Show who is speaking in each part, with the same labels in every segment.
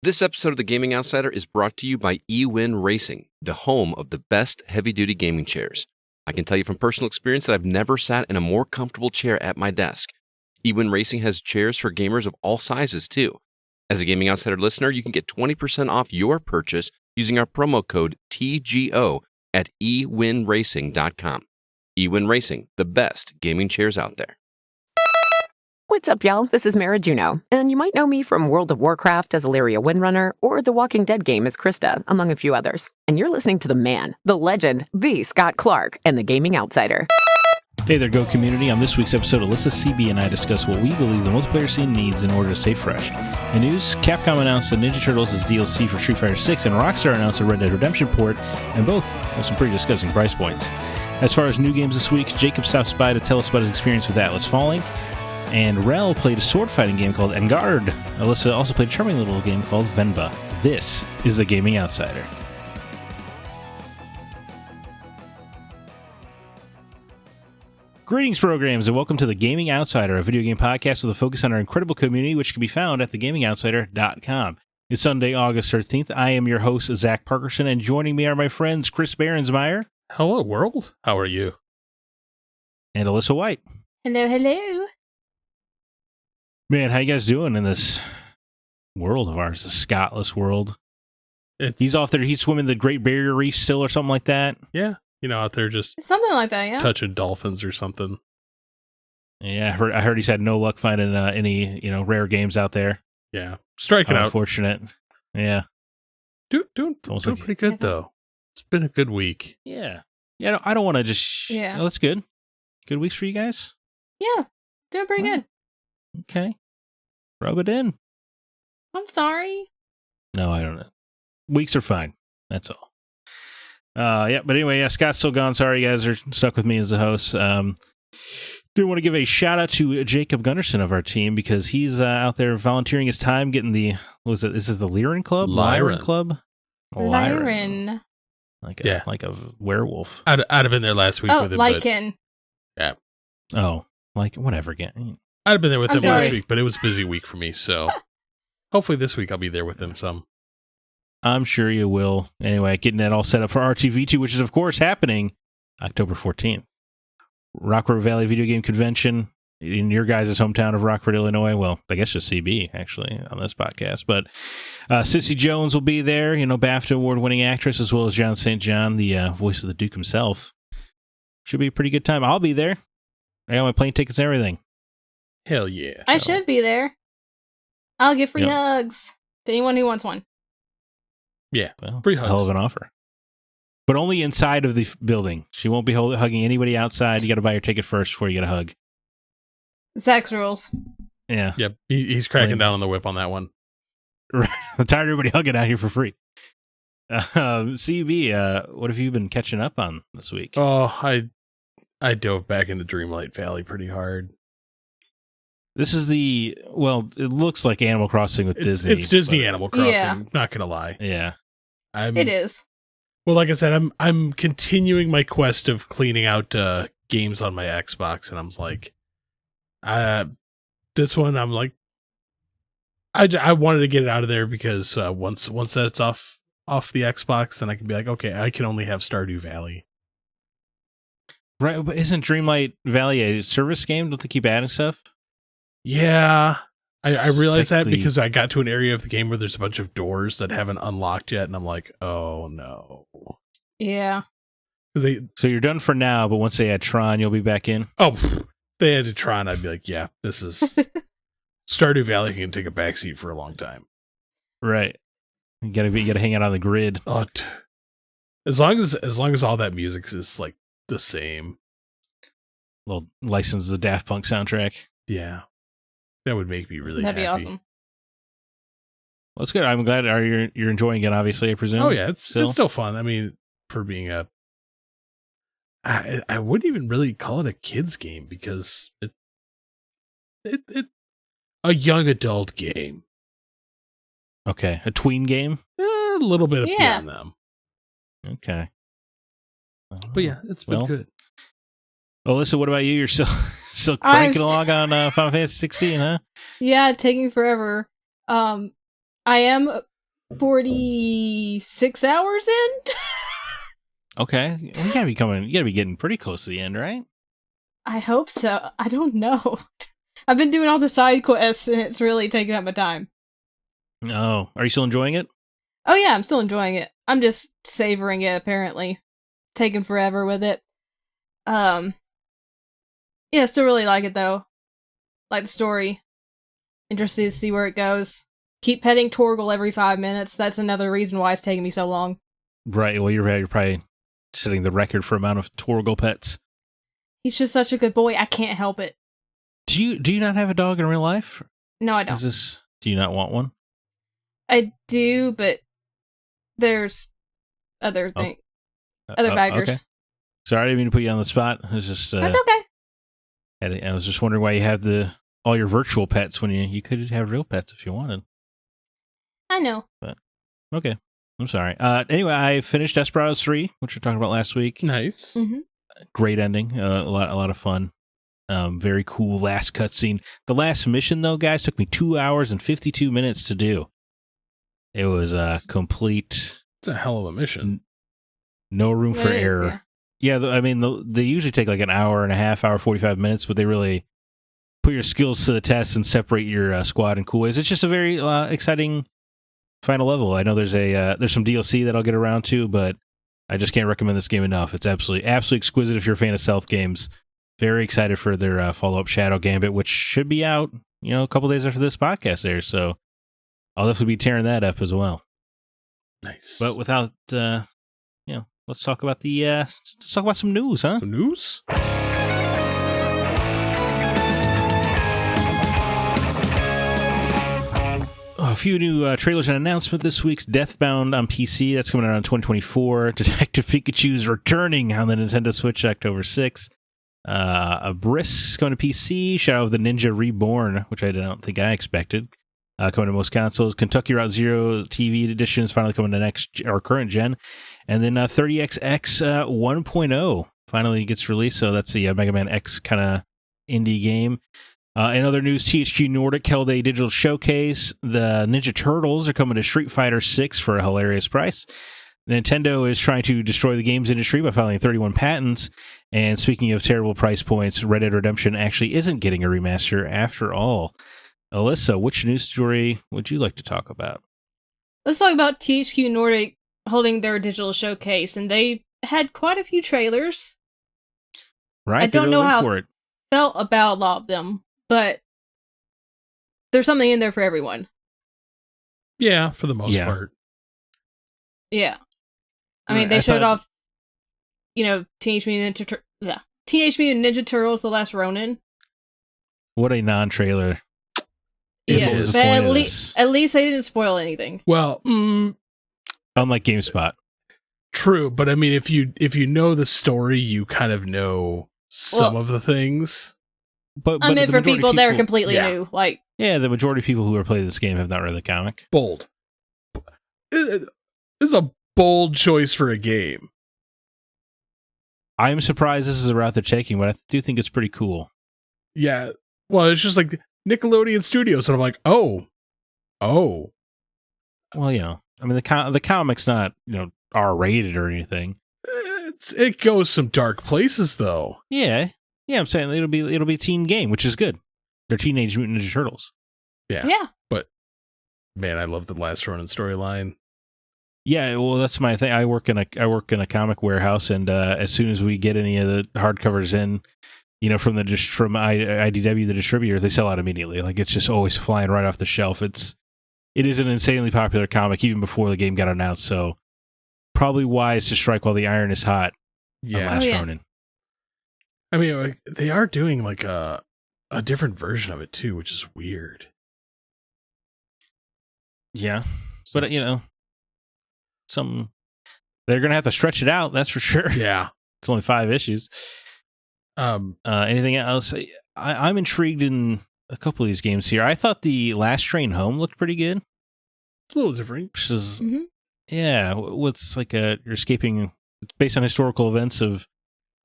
Speaker 1: This episode of The Gaming Outsider is brought to you by eWin Racing, the home of the best heavy-duty gaming chairs. I can tell you from personal experience that I've never sat in a more comfortable chair at my desk. eWin Racing has chairs for gamers of all sizes, too. As a Gaming Outsider listener, you can get 20% off your purchase using our promo code TGO at ewinracing.com. eWin Racing, the best gaming chairs out there.
Speaker 2: What's up, y'all? This is Mara Juno, and you might know me from World of Warcraft as Illyria Windrunner or the Walking Dead game as Krista, among a few others. And you're listening to the man, the legend, the Scott Clark, and the Gaming Outsider.
Speaker 3: Hey there, Go community. On this week's episode, Alyssa, CB, and I discuss what we believe the multiplayer scene needs in order to stay fresh. In news, Capcom announced that Ninja Turtles is DLC for Street Fighter 6, and Rockstar announced a Red Dead Redemption port, and both have some pretty disgusting price points. As far as new games this week, Jacob stops by to tell us about his experience with Atlas Falling, and Rel played a sword fighting game called Garde. Alyssa also played a charming little game called Venba. This is the Gaming Outsider. Greetings, programs, and welcome to the Gaming Outsider, a video game podcast with a focus on our incredible community, which can be found at thegamingoutsider.com. It's Sunday, August 13th. I am your host, Zack Parkerson, and joining me are my friends Chris Behrensmeyer.
Speaker 4: Hello, world. How are you?
Speaker 3: And Alyssa White.
Speaker 5: Hello, hello.
Speaker 3: Man, how you guys doing in this world of ours, the Scottless world? He's off there, he's swimming the Great Barrier Reef still or something like that.
Speaker 4: Yeah, out there just
Speaker 5: something like that, yeah.
Speaker 4: touching dolphins or something.
Speaker 3: Yeah, I heard he's had no luck finding any, rare games out there.
Speaker 4: Yeah, striking out.
Speaker 3: Unfortunate. Yeah.
Speaker 4: Doing pretty good, though. It's been a good week.
Speaker 3: Yeah. Yeah, I don't want to just...
Speaker 5: Yeah.
Speaker 3: Oh, that's good. Good weeks for you guys?
Speaker 5: Yeah, doing pretty good.
Speaker 3: Okay. Rub it in.
Speaker 5: I'm sorry.
Speaker 3: No, I don't know. Weeks are fine. That's all. But anyway, Scott's still gone. Sorry, you guys are stuck with me as the host. Do want to give a shout out to Jacob Gunnarsson of our team because he's out there volunteering his time getting the, this is the Lyran Club?
Speaker 4: Lyran
Speaker 3: Club?
Speaker 5: Lyran.
Speaker 3: Like a werewolf.
Speaker 4: I'd have been there last week with him.
Speaker 5: Lycan.
Speaker 4: Yeah.
Speaker 3: Oh, like whatever. Again.
Speaker 4: I'd have been there with him
Speaker 5: sorry.
Speaker 4: last week, but it was a busy week for me, so hopefully this week I'll be there with him some.
Speaker 3: I'm sure you will. Anyway, getting that all set up for RTV2, which is, of course, happening October 14th. Rockford Valley Video Game Convention in your guys' hometown of Rockford, Illinois. Well, I guess just CB, actually, on this podcast. But Cissy Jones will be there, BAFTA award-winning actress, as well as John St. John, the voice of the Duke himself. Should be a pretty good time. I'll be there. I got my plane tickets and everything.
Speaker 4: Hell yeah.
Speaker 5: I should be there. I'll give free hugs to anyone who wants one.
Speaker 4: Yeah,
Speaker 3: well,
Speaker 4: free
Speaker 3: it's a
Speaker 4: hugs.
Speaker 3: hell of an offer. But only inside of the building. She won't be hugging anybody outside. You got to buy your ticket first before you get a hug.
Speaker 5: Zack's rules.
Speaker 3: Yeah.
Speaker 4: Yep, he's cracking down on the whip on that one.
Speaker 3: Right. I'm tired of everybody hugging out here for free. CB, what have you been catching up on this week?
Speaker 4: Oh, I dove back into Dreamlight Valley pretty hard.
Speaker 3: This is it looks like Animal Crossing with Disney.
Speaker 4: It's Disney Animal Crossing,
Speaker 5: Yeah.
Speaker 4: not gonna lie.
Speaker 3: Yeah.
Speaker 5: It is.
Speaker 4: Well, like I said, I'm continuing my quest of cleaning out games on my Xbox, and I'm like, this one, I'm like, I wanted to get it out of there because once that's off the Xbox, then I can be like, okay, I can only have Stardew Valley.
Speaker 3: Right, but isn't Dreamlight Valley a service game? Don't they keep adding stuff?
Speaker 4: Yeah, I realized that
Speaker 3: Technically-
Speaker 4: because I got to an area of the game where there's a bunch of doors that haven't unlocked yet, and I'm like, oh no.
Speaker 5: Yeah.
Speaker 3: So you're done for now, but once they add Tron, you'll be back in?
Speaker 4: Oh, if they had to try, and I'd be like, yeah, this is Stardew Valley can take a backseat for a long time.
Speaker 3: Right. You gotta hang out on the grid.
Speaker 4: Oh, as long as all that music is like the same.
Speaker 3: Little license the Daft Punk soundtrack.
Speaker 4: Yeah. That would make me really
Speaker 5: That'd be
Speaker 4: happy.
Speaker 5: awesome.
Speaker 3: Well, it's good. I'm glad you're enjoying it, obviously, I presume.
Speaker 4: Oh yeah, it's still fun. I mean, for being I wouldn't even really call it a kid's game because it a young adult game.
Speaker 3: Okay. A tween game?
Speaker 4: A little bit of
Speaker 5: Yeah.
Speaker 4: beyond them.
Speaker 3: Okay.
Speaker 4: But yeah, it's been good.
Speaker 3: Alyssa, what about you? You're still
Speaker 5: I'm
Speaker 3: cranking along on Final Fantasy 16, huh?
Speaker 5: Yeah, taking forever. I am 46 hours in.
Speaker 3: Okay, well, you gotta be getting pretty close to the end, right?
Speaker 5: I hope so. I don't know. I've been doing all the side quests, and it's really taking up my time.
Speaker 3: Oh, are you still enjoying it?
Speaker 5: Oh yeah, I'm still enjoying it. I'm just savoring it, apparently. Taking forever with it. Yeah, still really like it, though. Like the story. Interested to see where it goes. Keep petting Torgal every 5 minutes. That's another reason why it's taking me so long.
Speaker 3: Right, well, you're probably setting the record for amount of Torgal pets.
Speaker 5: He's just such a good boy, I can't help it.
Speaker 3: Do you not have a dog in real life?
Speaker 5: No, I don't.
Speaker 3: Do you not want one?
Speaker 5: I do, but there's other things. Other factors.
Speaker 3: Okay. Sorry, I didn't mean to put you on the spot. It was just
Speaker 5: That's okay.
Speaker 3: I was just wondering why you have all your virtual pets when you could have real pets if you wanted.
Speaker 5: I know.
Speaker 3: But okay, I'm sorry. Anyway, I finished Desperados 3, which we talked about last week.
Speaker 4: Nice.
Speaker 5: Mm-hmm.
Speaker 3: Great ending. A lot of fun. Very cool last cutscene. The last mission, though, guys, took me 2 hours and 52 minutes to do. It was a complete.
Speaker 4: It's a hell of a mission.
Speaker 3: No room for error. Yeah, I mean, they usually take like an hour and a half, hour 45 minutes, but they really put your skills to the test and separate your squad in cool ways. It's just a very exciting final level. I know there's some DLC that I'll get around to, but I just can't recommend this game enough. It's absolutely exquisite if you're a fan of stealth games. Very excited for their follow-up Shadow Gambit, which should be out, a couple days after this podcast airs. So I'll definitely be tearing that up as well.
Speaker 4: Nice.
Speaker 3: But without, let's talk about some news, huh?
Speaker 4: Some news?
Speaker 3: A few new trailers and announcement this week's Deathbound on PC. That's coming out in 2024. Detective Pikachu's returning on the Nintendo Switch October 6th. Abyss coming to PC. Shadow of the Ninja Reborn, which I don't think I expected. Coming to most consoles. Kentucky Route Zero TV edition is finally coming to current gen. And then 30XX 1.0 finally gets released. So that's the Mega Man X kind of indie game. In other news, THQ Nordic held a digital showcase. The Ninja Turtles are coming to Street Fighter 6 for a hilarious price. Nintendo is trying to destroy the games industry by filing 31 patents. And speaking of terrible price points, Red Dead Redemption actually isn't getting a remaster after all. Alyssa, which news story would you like to talk about?
Speaker 5: Let's talk about THQ Nordic holding their digital showcase, and they had quite a few trailers.
Speaker 3: Right,
Speaker 5: I don't know how I felt about a lot of them, but there's something in there for everyone.
Speaker 4: Yeah, for the most part.
Speaker 5: Yeah. I mean, they showed off, Teenage Mutant Ninja Turtles: The Last Ronin.
Speaker 3: What a non-trailer.
Speaker 5: Yeah, but at least they didn't spoil anything.
Speaker 4: Well,
Speaker 3: unlike GameSpot.
Speaker 4: True, but I mean, if you know the story, you kind of know some of the things.
Speaker 3: But
Speaker 5: I mean, for people that are completely new,
Speaker 3: the majority of people who are playing this game have not read the comic.
Speaker 4: Bold. This is a bold choice for a game.
Speaker 3: I'm surprised this is the route they're taking, but I do think it's pretty cool.
Speaker 4: Yeah. Well, it's just like Nickelodeon Studios, and I'm like, oh.
Speaker 3: Well, I mean, the comic's not, R-rated or anything.
Speaker 4: It goes some dark places, though.
Speaker 3: Yeah, I'm saying it'll be a teen game, which is good. They're Teenage Mutant Ninja Turtles.
Speaker 5: Yeah.
Speaker 4: But man, I love the Last Ronin storyline.
Speaker 3: Yeah, well, that's my thing. I work in a comic warehouse, and as soon as we get any of the hardcovers in, from IDW, the distributor, they sell out immediately. Like, it's just always flying right off the shelf. It is an insanely popular comic even before the game got announced. So probably wise to strike while the iron is hot.
Speaker 4: Yeah,
Speaker 3: Last Ronin.
Speaker 4: I mean, they are doing like a different version of it too, which is weird.
Speaker 3: Yeah, but they're gonna have to stretch it out. That's for sure.
Speaker 4: Yeah,
Speaker 3: it's only 5 issues. Anything else? I'm intrigued in a couple of these games here. I thought the Last Train Home looked pretty good.
Speaker 4: It's a little different.
Speaker 3: Which is, what's like you're escaping. It's based on historical events of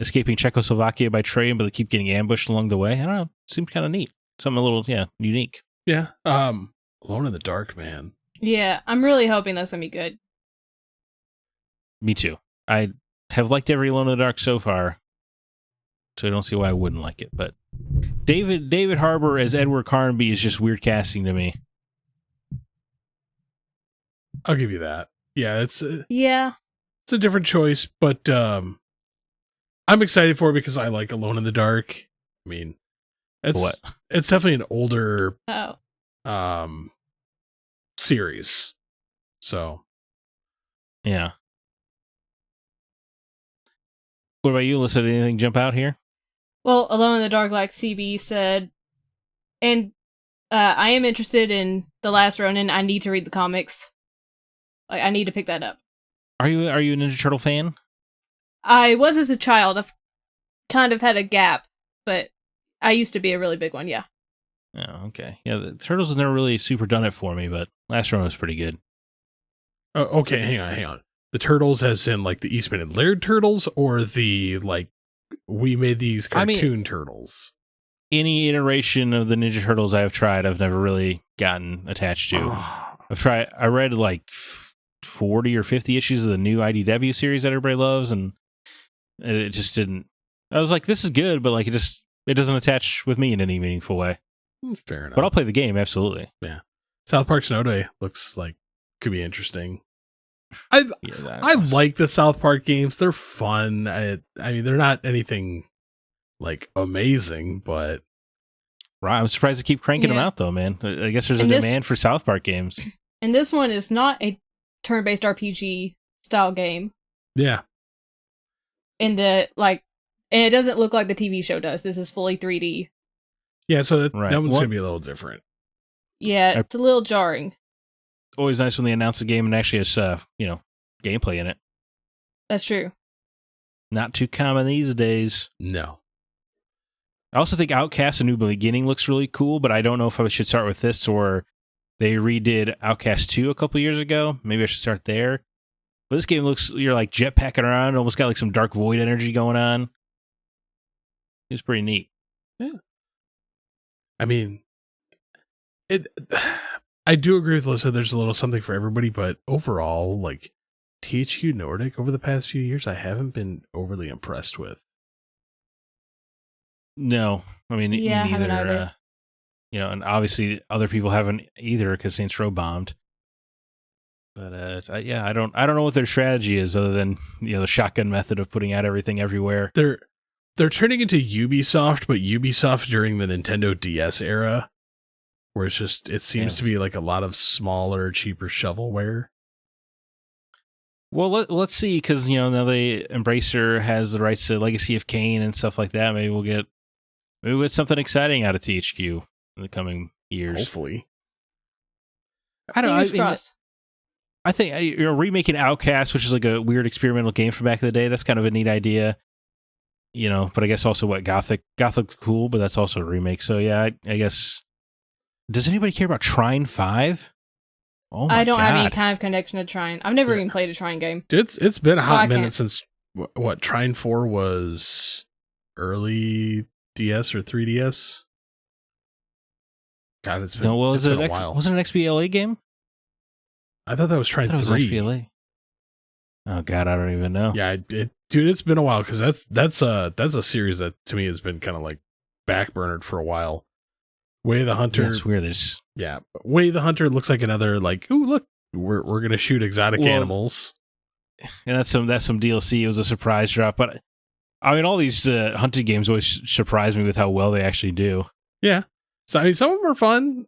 Speaker 3: escaping Czechoslovakia by train, but they keep getting ambushed along the way. I don't know. It seems kind of neat. Something a little, unique.
Speaker 4: Yeah. Alone in the Dark, man.
Speaker 5: Yeah, I'm really hoping that's gonna be good.
Speaker 3: Me too. I have liked every Alone in the Dark so far, so I don't see why I wouldn't like it. But David Harbour as Edward Carnby is just weird casting to me.
Speaker 4: I'll give you that. Yeah, it's a different choice, but I'm excited for it because I like Alone in the Dark. I mean, it's definitely an older series. So,
Speaker 3: yeah. What about you, Alyssa? Did anything jump out here?
Speaker 5: Well, Alone in the Dark, like CB said, and I am interested in The Last Ronin. I need to read the comics. Like, I need to pick that up.
Speaker 3: Are you a Ninja Turtle fan?
Speaker 5: I was as a child. I've kind of had a gap, but I used to be a really big one, yeah.
Speaker 3: Oh, okay. Yeah, the Turtles have never really super done it for me, but Last Ronin was pretty good.
Speaker 4: Oh, okay, hang on. The Turtles as in, like, the Eastman and Laird Turtles, or the, like, we made these cartoon Turtles?
Speaker 3: Any iteration of the Ninja Turtles I've tried, I've never really gotten attached to. I read, like, 40 or 50 issues of the new IDW series that everybody loves, and it just didn't. I was like, this is good, but like it doesn't attach with me in any meaningful way.
Speaker 4: Fair enough.
Speaker 3: But I'll play the game, absolutely.
Speaker 4: Yeah. South Park Snow Day looks like could be interesting. I like the South Park games. They're fun. I mean, they're not anything like amazing, but
Speaker 3: right. I'm surprised they keep cranking them out, though, man. I guess there's a demand for South Park games.
Speaker 5: And this one is not a turn-based RPG style game.
Speaker 4: Yeah.
Speaker 5: And it doesn't look like the TV show does. This is fully 3D.
Speaker 4: Yeah, so that one's going to be a little different.
Speaker 5: Yeah, it's a little jarring.
Speaker 3: Always nice when they announce a game and actually has, gameplay in it.
Speaker 5: That's true.
Speaker 3: Not too common these days.
Speaker 4: No.
Speaker 3: I also think Outcast: A New Beginning looks really cool, but I don't know if I should start with this or they redid Outcast 2 a couple years ago. Maybe I should start there. But this game looks, you're like jetpacking around, almost got like some Dark Void energy going on. It's pretty neat.
Speaker 4: Yeah. I mean, I do agree with Alyssa, there's a little something for everybody, but overall, like, THQ Nordic over the past few years, I haven't been overly impressed with.
Speaker 3: No. I mean, me neither. And obviously other people haven't either because Saints Row bombed. But I don't know what their strategy is other than the shotgun method of putting out everything everywhere.
Speaker 4: They're turning into Ubisoft, but Ubisoft during the Nintendo DS era, where it seems to be like a lot of smaller, cheaper shovelware.
Speaker 3: Well, let's see, because now Embracer has the rights to Legacy of Kain and stuff like that. Maybe we'll get something exciting out of THQ in the coming years.
Speaker 4: Hopefully,
Speaker 3: I don't know. I think you're remaking Outcast, which is like a weird experimental game from back in the day. That's kind of a neat idea, But I guess also Gothic's cool, but that's also a remake. So yeah, I guess. Does anybody care about Trine 5? Oh my God.
Speaker 5: I don't have any kind of connection to Trine. I've never even played a Trine game.
Speaker 4: It's been a hot minute since Trine 4 was early DS or 3DS. God, it's been, it's been a while.
Speaker 3: Was it an XBLA game?
Speaker 4: I thought that was Trine 3.
Speaker 3: It was XBLA. Oh God, I don't even know.
Speaker 4: Yeah, dude, it's been a while because that's a series that to me has been kind of like backburnered for a while. Way of the Hunter.
Speaker 3: That's weird.
Speaker 4: Yeah, Way of the Hunter looks like another like, ooh, look, we're gonna shoot exotic animals.
Speaker 3: And that's some DLC. It was a surprise drop, but I mean, all these hunting games always surprise me with how well they actually do.
Speaker 4: Yeah, so I mean, some of them are fun.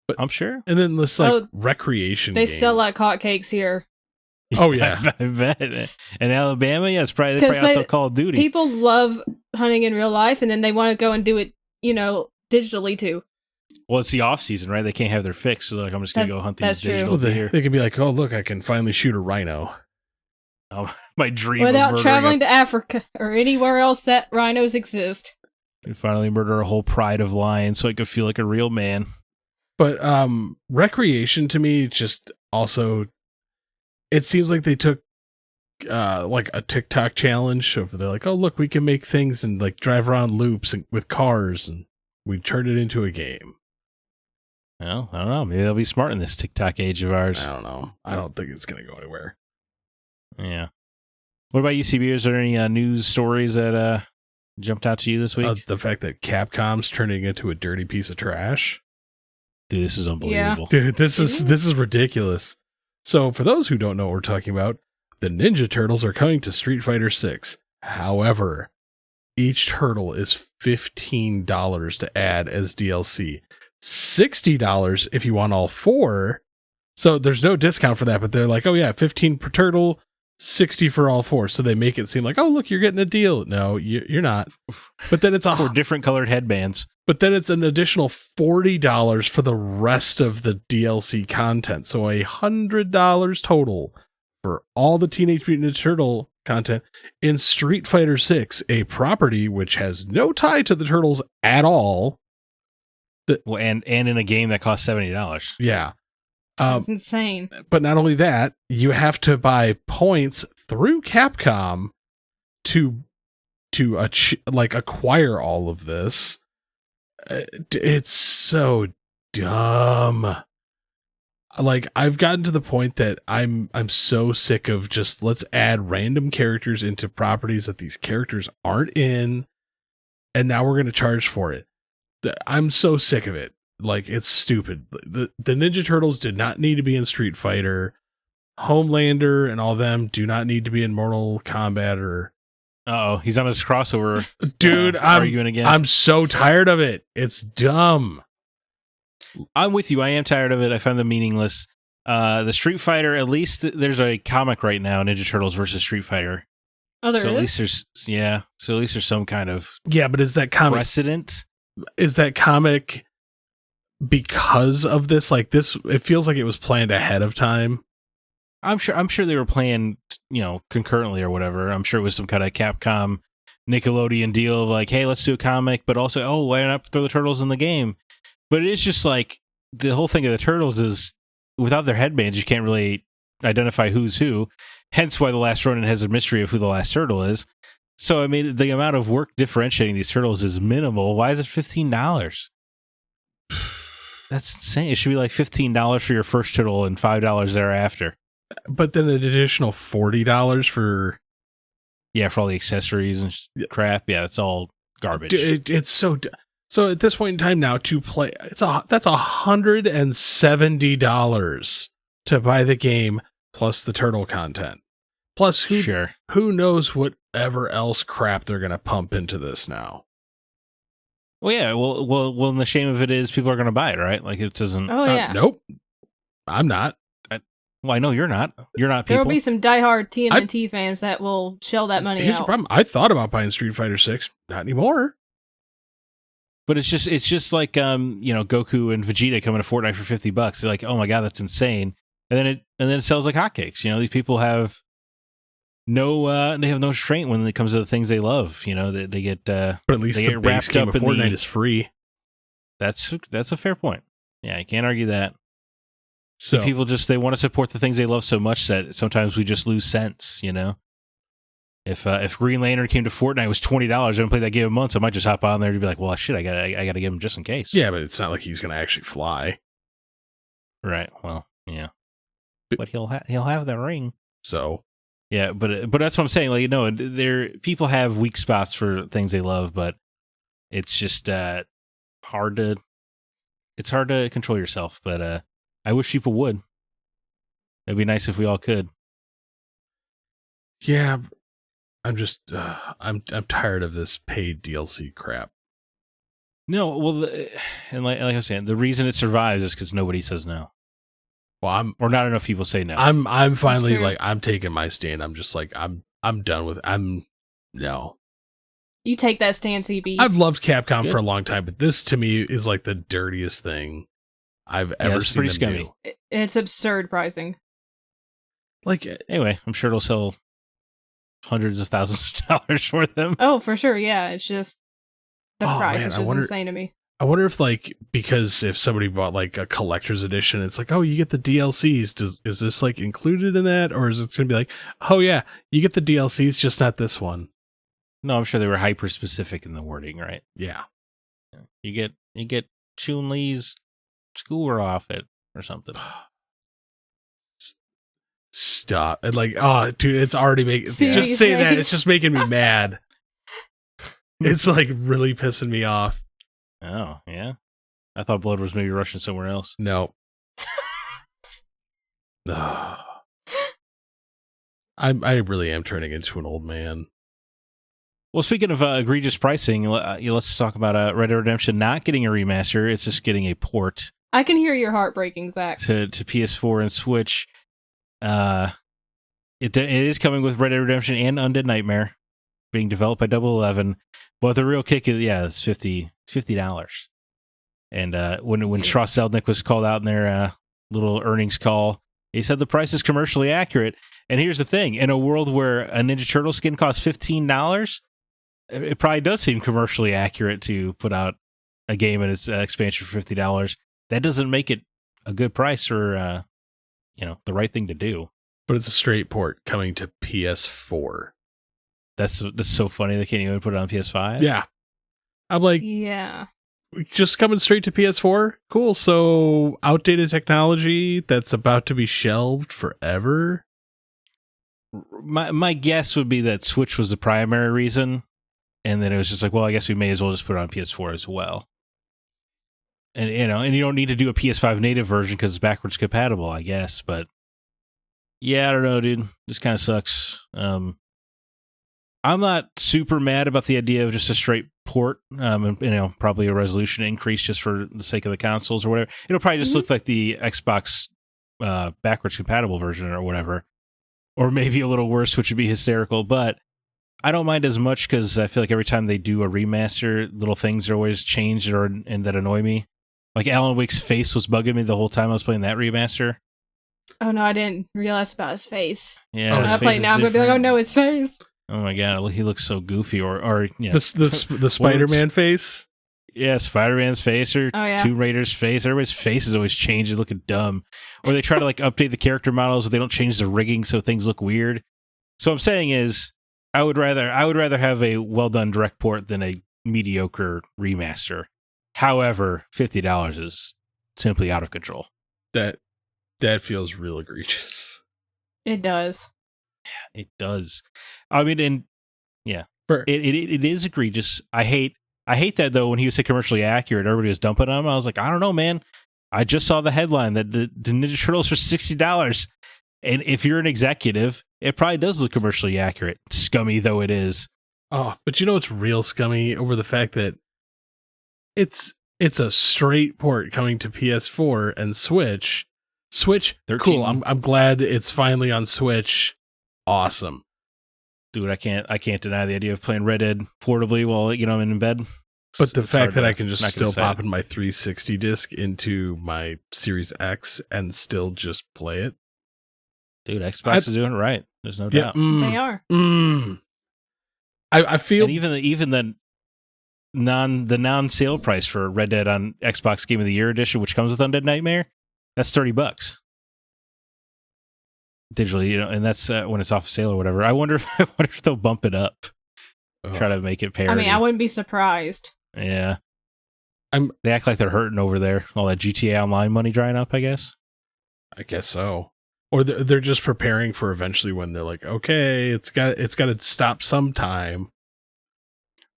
Speaker 4: But
Speaker 3: I'm sure.
Speaker 4: And then this recreation.
Speaker 5: They sell like hotcakes here.
Speaker 4: Oh yeah,
Speaker 3: I bet. In Alabama, yeah, they probably also Call of Duty.
Speaker 5: People love hunting in real life, and then they want to go and do it, digitally too.
Speaker 3: Well, it's the off season, right? They can't have their fix, so they're like, I'm just gonna go hunt these digital deer.
Speaker 4: They can be like, oh look, I can finally shoot a rhino.
Speaker 3: My dream
Speaker 5: without traveling to Africa or anywhere else that rhinos exist.
Speaker 3: I can finally murder a whole pride of lions, so I could feel like a real man.
Speaker 4: But recreation to me just also, it seems like they took like a TikTok challenge of they're like, oh look, we can make things and like drive around loops with cars, and we turned it into a game.
Speaker 3: Well, I don't know. Maybe they'll be smart in this TikTok age of ours.
Speaker 4: I don't know. I don't think it's going to go anywhere.
Speaker 3: Yeah. What about you, CB? Is there any news stories that jumped out to you this week?
Speaker 4: The fact that Capcom's turning into a dirty piece of trash.
Speaker 3: Dude, this is unbelievable.
Speaker 4: Yeah. Dude, this is ridiculous. So, for those who don't know what we're talking about, the Ninja Turtles are coming to Street Fighter 6. However, each turtle is $15 to add as DLC. $60 if you want all 4. So there's no discount for that, but they're like, oh yeah, 15 per turtle, 60 for all 4. So they make it seem like, oh look, you're getting a deal. No, you're not. But then it's
Speaker 3: 4 different colored headbands.
Speaker 4: But then it's an additional $40 for the rest of the DLC content. So $100 total for all the Teenage Mutant Ninja Turtle content in Street Fighter 6, a property which has no tie to the Turtles at all.
Speaker 3: Well, and in a game that costs $70.
Speaker 4: Yeah.
Speaker 5: That's insane.
Speaker 4: But not only that, you have to buy points through Capcom to acquire all of this. It's so dumb. Like, I've gotten to the point that I'm so sick of just let's add random characters into properties that these characters aren't in, and now we're going to charge for it. I'm so sick of it. Like, it's stupid. The Ninja Turtles did not need to be in Street Fighter. Homelander and all them do not need to be in Mortal Kombat or...
Speaker 3: Uh-oh, he's on his crossover.
Speaker 4: Dude,
Speaker 3: arguing again.
Speaker 4: I'm so tired of it. It's dumb.
Speaker 3: I'm with you. I am tired of it. I find them meaningless. The Street Fighter, at least there's a comic right now, Ninja Turtles versus Street Fighter.
Speaker 5: Oh, there
Speaker 3: is?
Speaker 5: At
Speaker 3: least there's some kind of
Speaker 4: but is that comic
Speaker 3: precedent?
Speaker 4: Is that comic because of this? Like this, it feels like it was planned ahead of time.
Speaker 3: I'm sure they were playing, concurrently or whatever. I'm sure it was some kind of Capcom Nickelodeon deal of like, hey, let's do a comic, but also, why not throw the Turtles in the game? But it is just like the whole thing of the Turtles is without their headbands, you can't really identify who's who. Hence why the last Ronin has a mystery of who the last turtle is. So, I mean, the amount of work differentiating these turtles is minimal. Why is it $15? That's insane. It should be like $15 for your first turtle and $5 thereafter.
Speaker 4: But then an additional $40 for...
Speaker 3: Yeah, for all the accessories and crap. Yeah, that's all garbage.
Speaker 4: It's so... So at this point in time now to play, that's $170 to buy the game plus the turtle content. Plus, who knows whatever else crap they're going to pump into this now.
Speaker 3: Well, yeah. Well, and the shame of it is people are going to buy it, right? Like, it doesn't...
Speaker 5: Oh, yeah.
Speaker 4: Nope. I'm not.
Speaker 3: Well, I know you're not. You're not people.
Speaker 5: There will be some diehard TMNT fans that will shell that money
Speaker 4: Here's
Speaker 5: out.
Speaker 4: the problem. I thought about buying Street Fighter 6. Not anymore.
Speaker 3: But it's just like Goku and Vegeta coming to Fortnite for $50. They're like, oh my god, that's insane. And then it sells like hotcakes. These people have no restraint when it comes to the things they love. They get but
Speaker 4: at least the base game of Fortnite is free.
Speaker 3: That's a fair point. Yeah, you can't argue that.
Speaker 4: So
Speaker 3: people they want to support the things they love so much that sometimes we just lose sense. If Green Lantern came to Fortnite, it was $20. I haven't played that game in months. I might just hop on there to be like, well, shit, I gotta give him just in case.
Speaker 4: Yeah, but it's not like he's gonna actually fly.
Speaker 3: Right. Well, yeah. But he'll have the ring.
Speaker 4: So
Speaker 3: yeah, but that's what I'm saying. Like, people have weak spots for things they love, but it's just hard to control yourself. But I wish people would. It'd be nice if we all could.
Speaker 4: Yeah. I'm just, I'm tired of this paid DLC crap.
Speaker 3: No, well, and like I was saying, the reason it survives is because nobody says no.
Speaker 4: Well,
Speaker 3: or not enough people say no.
Speaker 4: I'm finally like, I'm taking my stand. I'm just like, I'm done with. No.
Speaker 5: You take that stand, CB.
Speaker 4: I've loved Capcom for a long time, but this to me is like the dirtiest thing I've ever seen.
Speaker 3: Pretty scummy.
Speaker 5: It's absurd pricing.
Speaker 4: Like,
Speaker 3: anyway, I'm sure it'll sell hundreds of thousands of dollars for them.
Speaker 5: Oh, for sure. Yeah, it's just the price is just insane to me.
Speaker 4: I wonder if because if somebody bought like a collector's edition, it's like, oh, you get the DLCs. Is this like included in that, or is it going to be like, oh yeah, you get the DLCs, just not this one?
Speaker 3: No, I'm sure they were hyper specific in the wording, right?
Speaker 4: Yeah.
Speaker 3: You get Chun-Li's school outfit or something.
Speaker 4: Stop. And like, oh, dude, it's already making... Just say that. It's just making me mad. It's like really pissing me off.
Speaker 3: Oh, yeah? I thought Blood was maybe rushing somewhere else.
Speaker 4: No. I really am turning into an old man.
Speaker 3: Well, speaking of egregious pricing, let's talk about Red Dead Redemption not getting a remaster. It's just getting a port.
Speaker 5: I can hear your heart breaking, Zach.
Speaker 3: To PS4 and Switch. It is coming with Red Dead Redemption and Undead Nightmare, being developed by Double 11. But the real kick is, it's $50. And when Strauss Zelnick was called out in their little earnings call, he said the price is commercially accurate. And here's the thing: in a world where a Ninja Turtle skin costs $15, it probably does seem commercially accurate to put out a game and its expansion for $50. That doesn't make it a good price or the right thing to do.
Speaker 4: But it's a straight port coming to PS4.
Speaker 3: That's so funny they can't even put it on PS5.
Speaker 4: Yeah, I'm like,
Speaker 5: yeah,
Speaker 4: just coming straight to PS4. Cool. So outdated technology that's about to be shelved forever.
Speaker 3: My guess would be that Switch was the primary reason, and then it was just like, well, I guess we may as well just put it on PS4 as well. And you don't need to do a PS5 native version because it's backwards compatible, I guess. But yeah, I don't know, dude. This kind of sucks. I'm not super mad about the idea of just a straight port. And, probably a resolution increase just for the sake of the consoles or whatever. It'll probably just look like the Xbox backwards compatible version or whatever, or maybe a little worse, which would be hysterical. But I don't mind as much because I feel like every time they do a remaster, little things are always changed and that annoy me. Like Alan Wake's face was bugging me the whole time I was playing that remaster.
Speaker 5: Oh no, I didn't realize about his face.
Speaker 3: Yeah,
Speaker 5: when I play it now, I'm gonna be like, oh no, his face.
Speaker 3: Oh my god, he looks so goofy. Or
Speaker 4: the Spider-Man face.
Speaker 3: Yeah, Spider-Man's face or Tomb Raider's face. Everybody's face is always changing, looking dumb. Or they try to update the character models, but they don't change the rigging so things look weird. So what I'm saying is, I would rather have a well done direct port than a mediocre remaster. However, $50 is simply out of control.
Speaker 4: That feels real egregious.
Speaker 5: It does.
Speaker 3: It does. I mean, and yeah, it is egregious. I hate that though. When he was commercially accurate, everybody was dumping on him. I was like, I don't know, man. I just saw the headline that the Ninja Turtles are $60, and if you're an executive, it probably does look commercially accurate. Scummy though it is.
Speaker 4: Oh, but it's real scummy over the fact that it's a straight port coming to PS4 and Switch. Switch, 13. Cool. I'm glad it's finally on Switch. Awesome.
Speaker 3: Dude, I can't deny the idea of playing Red Dead portably while I'm in bed.
Speaker 4: But the fact that I can just still pop in my 360 disc into my Series X and still just play it.
Speaker 3: Dude, Xbox is doing it right. There's no doubt.
Speaker 5: They are.
Speaker 4: I feel,
Speaker 3: and even the non-sale price for Red Dead on Xbox Game of the Year edition, which comes with Undead Nightmare, that's $30 digitally, and that's when it's off sale or whatever. I wonder if they'll bump it up, try to make it parity.
Speaker 5: I mean, I wouldn't be surprised.
Speaker 3: Yeah, they act like they're hurting over there. All that GTA Online money drying up, I guess.
Speaker 4: I guess so. Or they're just preparing for eventually when they're like, okay, it's got to stop sometime.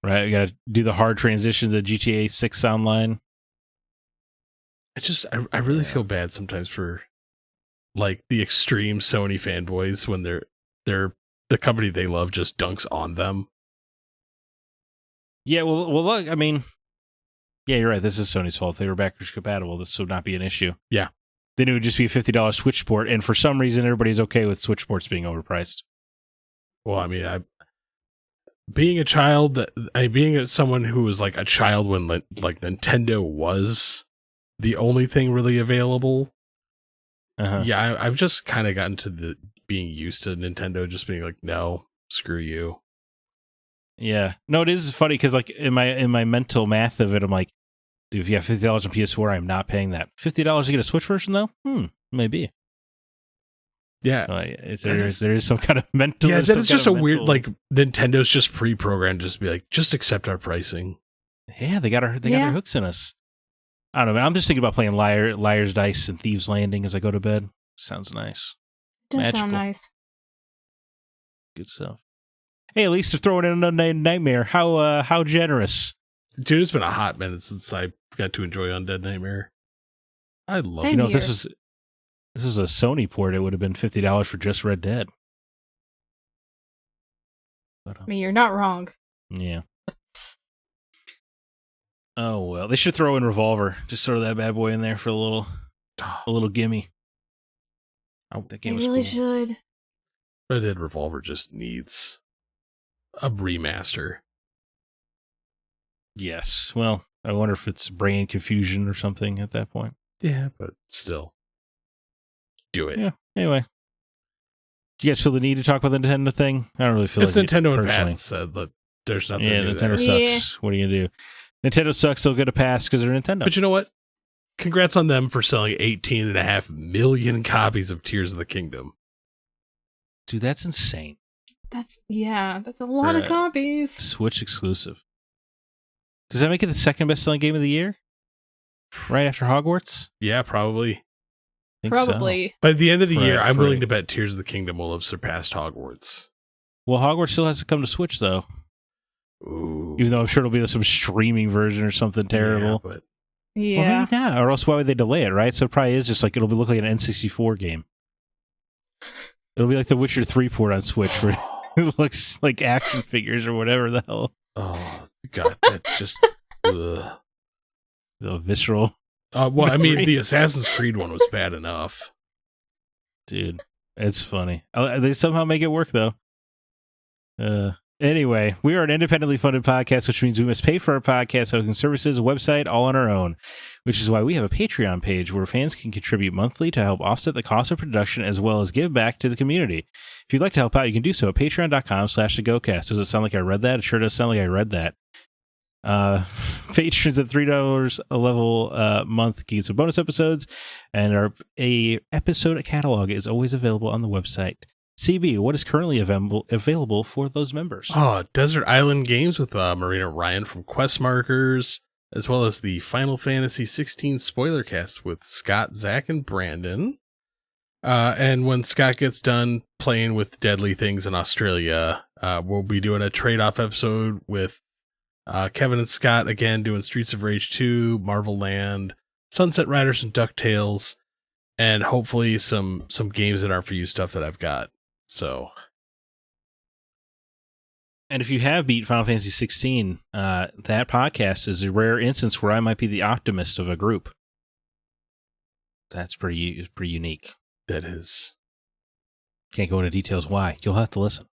Speaker 3: Right, we got to do the hard transition to GTA 6 Online.
Speaker 4: I really feel bad sometimes for the extreme Sony fanboys when they're the company they love just dunks on them.
Speaker 3: Yeah, well, look, I mean, yeah, you're right. This is Sony's fault. They were backwards compatible. This would not be an issue.
Speaker 4: Yeah.
Speaker 3: Then it would just be a $50 Switch port, and for some reason, everybody's okay with Switch ports being overpriced.
Speaker 4: Well, I mean, being someone who was a child when Nintendo was the only thing really available. Yeah, I've just kind of gotten to being used to Nintendo just being like, no, screw you.
Speaker 3: Yeah, no, it is funny because in my mental math of it, I'm like, dude, if you have $50 on PS4, I'm not paying that. $50 to get a Switch version though? Maybe.
Speaker 4: Yeah,
Speaker 3: so there is some kind of mental.
Speaker 4: Yeah, that is just a weird. Nintendo's just pre-programmed just to be like, just accept our pricing.
Speaker 3: Yeah, they got their hooks in us. I don't know, man. I'm just thinking about playing Liar's Dice and Thieves Landing as I go to bed. Sounds nice.
Speaker 5: Does sound nice.
Speaker 3: Good stuff. Hey, at least they're throwing in another Nightmare. How generous.
Speaker 4: Dude, it's been a hot minute since I got to enjoy Undead Nightmare. I love it.
Speaker 3: You know, if this is a Sony port, it would have been $50 for just Red Dead. But,
Speaker 5: I mean, you're not wrong.
Speaker 3: Yeah. Oh, well. They should throw in Revolver. Just throw that bad boy in there for a little gimme. Oh, that game was
Speaker 5: really
Speaker 3: cool.
Speaker 5: Should.
Speaker 4: Red Dead Revolver just needs a remaster.
Speaker 3: Yes. Well, I wonder if it's brain confusion or something at that point.
Speaker 4: Yeah, but still. Do it.
Speaker 3: Yeah. Anyway. Do you guys feel the need to talk about the Nintendo thing? I don't really feel
Speaker 4: it's
Speaker 3: like
Speaker 4: Nintendo
Speaker 3: it
Speaker 4: and
Speaker 3: personally.
Speaker 4: Pat said that there's nothing
Speaker 3: Yeah,
Speaker 4: new
Speaker 3: Nintendo
Speaker 4: there.
Speaker 3: sucks. What are you going to do? Nintendo sucks. They'll get a pass because they're Nintendo.
Speaker 4: But you know what? Congrats on them for selling 18.5 million copies of Tears of the Kingdom.
Speaker 3: Dude, that's insane.
Speaker 5: That's a lot of copies.
Speaker 3: Switch exclusive. Does that make it the second best-selling game of the year? Right after Hogwarts?
Speaker 4: Yeah, probably.
Speaker 3: Think
Speaker 5: Probably.
Speaker 3: so.
Speaker 4: By the end of the year, I'm willing
Speaker 3: it.
Speaker 4: to bet Tears of the Kingdom will have surpassed Hogwarts.
Speaker 3: Well, Hogwarts still has to come to Switch, though.
Speaker 4: Ooh.
Speaker 3: Even though I'm sure it'll be some streaming version or something terrible.
Speaker 4: Yeah, but
Speaker 5: Yeah.
Speaker 3: Well, maybe not. Or else why would they delay it, right? So it probably is just like, it'll look like an N64 game. It'll be like the Witcher 3 port on Switch where it looks like action figures or whatever the hell.
Speaker 4: oh, God, that just... ugh.
Speaker 3: The visceral.
Speaker 4: Well, I mean, the Assassin's Creed one was bad enough.
Speaker 3: Dude, it's funny. They somehow make it work, though. Anyway, we are an independently funded podcast, which means we must pay for our podcast hosting services, a website, all on our own, which is why we have a Patreon page where fans can contribute monthly to help offset the cost of production as well as give back to the community. If you'd like to help out, you can do so at patreon.com/thegocast. Does it sound like I read that? It sure does sound like I read that. Patrons at $3 a level month get some bonus episodes, and our episode catalog is always available on the website. CB, what is currently available for those members?
Speaker 4: Oh, Desert Island Games with Marina Ryan from Quest Markers, as well as the Final Fantasy 16 spoiler cast with Scott, Zack, and Brandon. And when Scott gets done playing with deadly things in Australia, we'll be doing a trade-off episode with Kevin and Scott, again, doing Streets of Rage 2, Marvel Land, Sunset Riders, and DuckTales, and hopefully some games that aren't for you stuff that I've got. So,
Speaker 3: and if you have beat Final Fantasy 16, that podcast is a rare instance where I might be the optimist of a group. That's pretty unique.
Speaker 4: That is.
Speaker 3: Can't go into details why. You'll have to listen.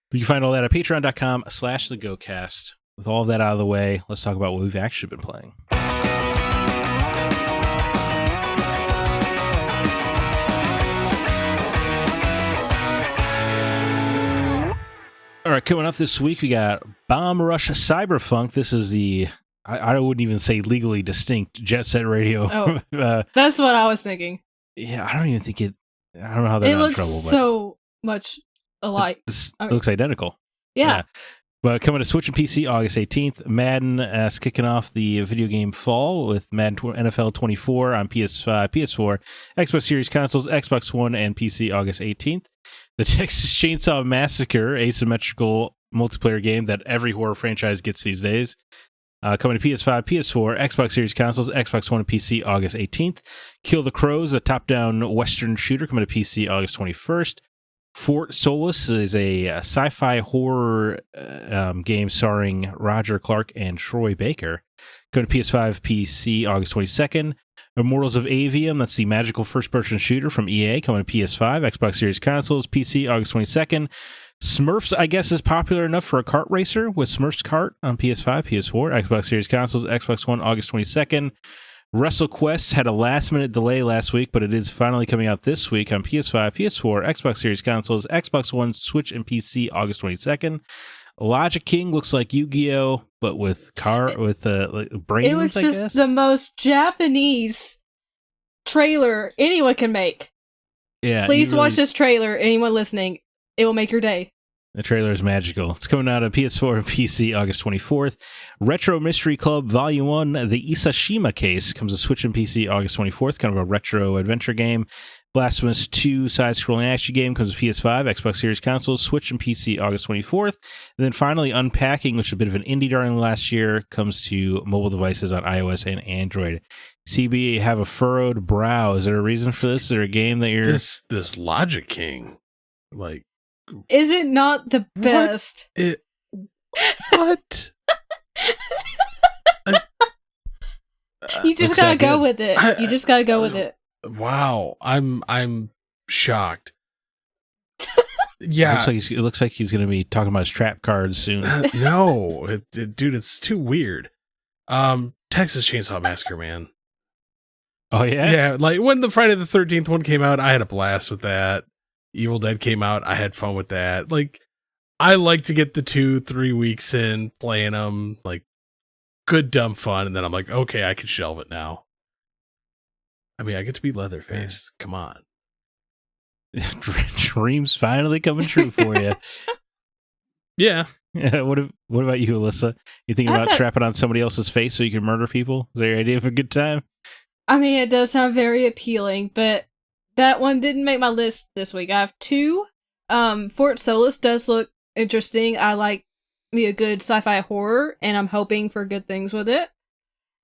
Speaker 3: You can find all that at patreon.com/thegocast. With all of that out of the way, let's talk about what we've actually been playing. All right, coming up this week, we got Bomb Rush Cyberfunk. This is the, I wouldn't even say legally distinct Jet Set Radio.
Speaker 5: Oh, that's what I was thinking.
Speaker 3: Yeah, I don't even think it, I don't know how they're not in trouble.
Speaker 5: It looks so much alike.
Speaker 3: It looks identical.
Speaker 5: Yeah.
Speaker 3: But coming to Switch and PC August 18th, Madden is kicking off the video game fall with Madden NFL 24 on PS5, PS4, Xbox Series consoles, Xbox One, and PC August 18th. The Texas Chainsaw Massacre asymmetrical multiplayer game that every horror franchise gets these days. Coming to PS5, PS4, Xbox Series consoles, Xbox One, and PC August 18th. Kill the Crows, a top-down Western shooter coming to PC August 21st. Fort Solis is a sci-fi horror game starring Roger Clark and Troy Baker. Going to PS5, PC August 22nd. Immortals of Avium, that's the magical first-person shooter from EA, coming to PS5, Xbox Series consoles, PC August 22nd. Smurfs, I guess, is popular enough for a kart racer with Smurfs Kart on PS5, PS4, Xbox Series consoles, Xbox One, August 22nd. WrestleQuest had a last-minute delay last week, but it is finally coming out this week on PS5, PS4, Xbox Series consoles, Xbox One, Switch, and PC, August 22nd. Logic King looks like Yu-Gi-Oh, but with brains,
Speaker 5: it was
Speaker 3: I
Speaker 5: just
Speaker 3: guess.
Speaker 5: The most Japanese trailer anyone can make.
Speaker 3: Yeah,
Speaker 5: Please watch this trailer. Anyone listening, it will make your day.
Speaker 3: The trailer is magical. It's coming out on PS4 and PC August 24th. Retro Mystery Club Volume 1, The Isashima Case, comes to Switch and PC August 24th. Kind of a retro adventure game. Blasphemous 2 side-scrolling action game comes to PS5, Xbox Series consoles, Switch and PC August 24th. And then finally, Unpacking, which is a bit of an indie darling last year, comes to mobile devices on iOS and Android. CB, have a furrowed brow. Is there a reason for this? Is there a game that you're...
Speaker 4: This Logic King, like...
Speaker 5: Is it not the best?
Speaker 4: What?
Speaker 5: You just gotta go with it. You just gotta go with it.
Speaker 4: Wow, I'm shocked. Yeah,
Speaker 3: it looks like he's gonna be talking about his trap cards soon.
Speaker 4: No, dude, it's too weird. Texas Chainsaw Massacre, man.
Speaker 3: Oh yeah,
Speaker 4: yeah. Like when the Friday the 13th one came out, I had a blast with that. Evil Dead came out, I had fun with that. Like, I like to get the 2-3 weeks in playing them, like good dumb fun, and then I'm like, okay, I can shelve it now. I mean, I get to be Leatherface. Come on.
Speaker 3: Dreams finally coming true for you.
Speaker 4: Yeah.
Speaker 3: What about you, Alyssa? You thinking about strapping on somebody else's face so you can murder people? Is that your idea of a good time?
Speaker 5: I mean, it does sound very appealing, but that one didn't make my list this week. I have 2. Fort Solis does look interesting. I like me a good sci-fi horror, and I'm hoping for good things with it.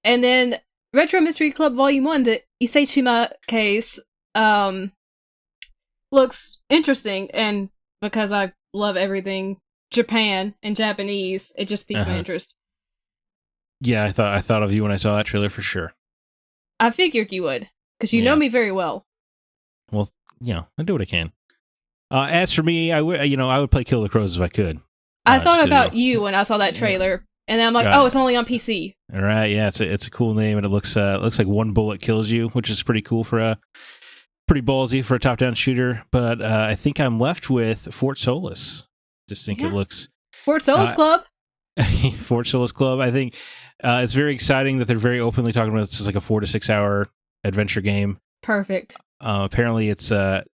Speaker 5: And then Retro Mystery Club Volume 1, the Isashima case, looks interesting, and because I love everything Japan and Japanese, it just piques my interest.
Speaker 3: Yeah, I thought of you when I saw that trailer for sure.
Speaker 5: I figured you would, because you know me very well.
Speaker 3: Well, I do what I can. As for me, I would play Kill the Crows if I could.
Speaker 5: I thought about you when I saw that trailer, and then I'm like, it's only on PC.
Speaker 3: All right, yeah, it's a cool name, and it looks like one bullet kills you, which is pretty cool pretty ballsy for a top-down shooter. But I think I'm left with Fort Solis. Just think it looks
Speaker 5: Fort Solis Club.
Speaker 3: Fort Solis Club. I think it's very exciting that they're very openly talking about it's like a 4 to 6 hour adventure game.
Speaker 5: Perfect.
Speaker 3: Apparently, it's like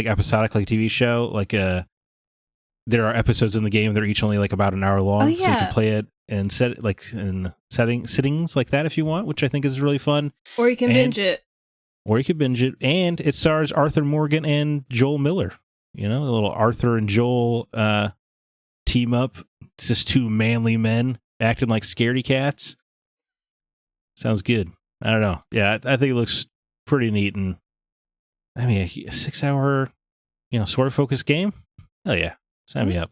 Speaker 3: episodic, like a TV show. Like there are episodes in the game that are each only like about an hour long, so you can play it and set it like in sittings like that if you want, which I think is really fun.
Speaker 5: Or you can binge it.
Speaker 3: And it stars Arthur Morgan and Joel Miller. A little Arthur and Joel team up. It's just 2 manly men acting like scaredy cats. Sounds good. I don't know. Yeah, I think it looks pretty neat, and I mean, a 6 hour, sword focused game? Hell yeah. Sign me up.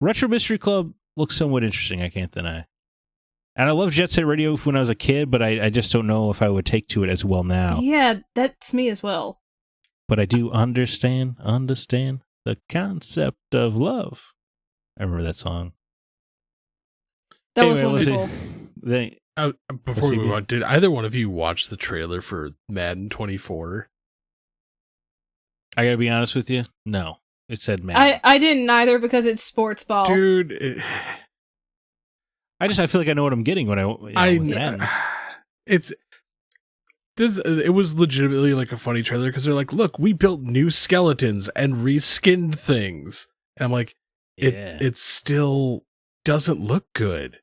Speaker 3: Retro Mystery Club looks somewhat interesting, I can't deny. And I love Jet Set Radio when I was a kid, but I just don't know if I would take to it as well now.
Speaker 5: Yeah, that's me as well.
Speaker 3: But I do understand the concept of love. I remember that song.
Speaker 5: That was wonderful.
Speaker 4: Before we move on, did either one of you watch the trailer for Madden 24?
Speaker 3: I gotta be honest with you. No, it said Madden.
Speaker 5: I didn't either because it's sports ball,
Speaker 4: dude.
Speaker 3: I feel like I know what I'm getting when I with Madden.
Speaker 4: It was legitimately like a funny trailer because they're like, look, we built new skeletons and reskinned things, and I'm like, it still doesn't look good.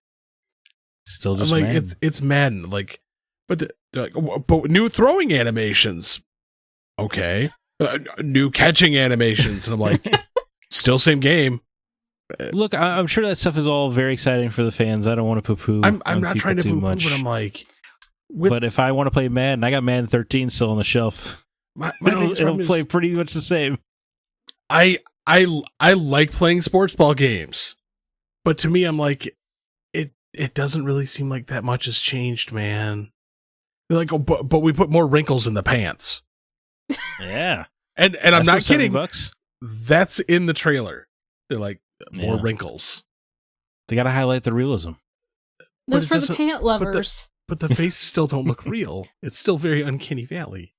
Speaker 3: Still just
Speaker 4: like
Speaker 3: Madden.
Speaker 4: It's Madden, like, but they're like, but new throwing animations, okay. New catching animations, and I'm like, still same game.
Speaker 3: Look, I'm sure that stuff is all very exciting for the fans. I don't want to poo-poo.
Speaker 4: I'm not trying to poo-poo, but I'm like,
Speaker 3: but if I want to play Madden, I got Madden 13 still on the shelf. It'll play pretty much the same.
Speaker 4: I like playing sports ball games, but to me, I'm like, it doesn't really seem like that much has changed, man. They're like, but we put more wrinkles in the pants.
Speaker 3: Yeah.
Speaker 4: And I'm not kidding.
Speaker 3: $70.
Speaker 4: That's in the trailer. They're like, more wrinkles.
Speaker 3: They got to highlight the realism.
Speaker 5: That's for the pant lovers.
Speaker 4: But the faces still don't look real. It's still very Uncanny Valley.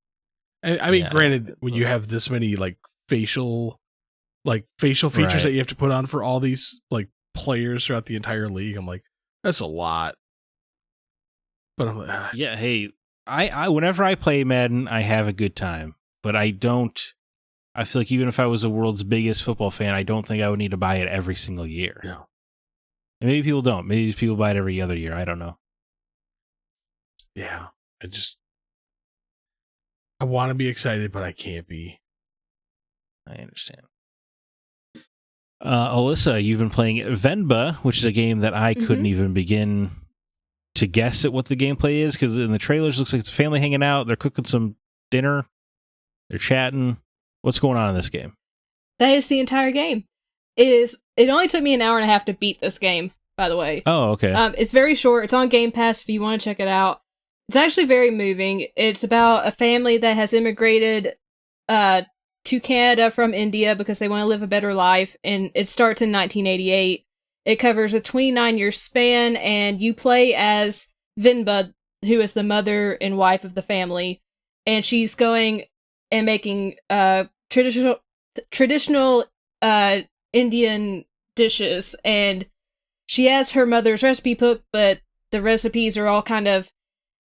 Speaker 4: And I mean, granted, when you have this many like facial features that you have to put on for all these like players throughout the entire league, I'm like, that's a lot. But I'm like,
Speaker 3: yeah, hey, I whenever I play Madden, I have a good time, but I don't I feel like even if I was the world's biggest football fan, I don't think I would need to buy it every single year.
Speaker 4: Yeah.
Speaker 3: And maybe people don't. Maybe people buy it every other year. I don't know.
Speaker 4: Yeah. I want to be excited, but I can't be.
Speaker 3: I understand. Alyssa, you've been playing Venba, which is a game that I couldn't even begin to guess at what the gameplay is, because in the trailers it looks like it's a family hanging out, they're cooking some dinner, they're chatting. What's going on in this game?
Speaker 5: That is the entire game. It only took me an hour and a half to beat this game, by the way.
Speaker 3: Oh, okay.
Speaker 5: It's very short. It's on Game Pass if you want to check it out. It's actually very moving. It's about a family that has immigrated to Canada from India because they want to live a better life, and it starts in 1988. It covers a 29-year span, and you play as Venba, who is the mother and wife of the family, and she's going and making traditional Indian dishes, and she has her mother's recipe book, but the recipes are all kind of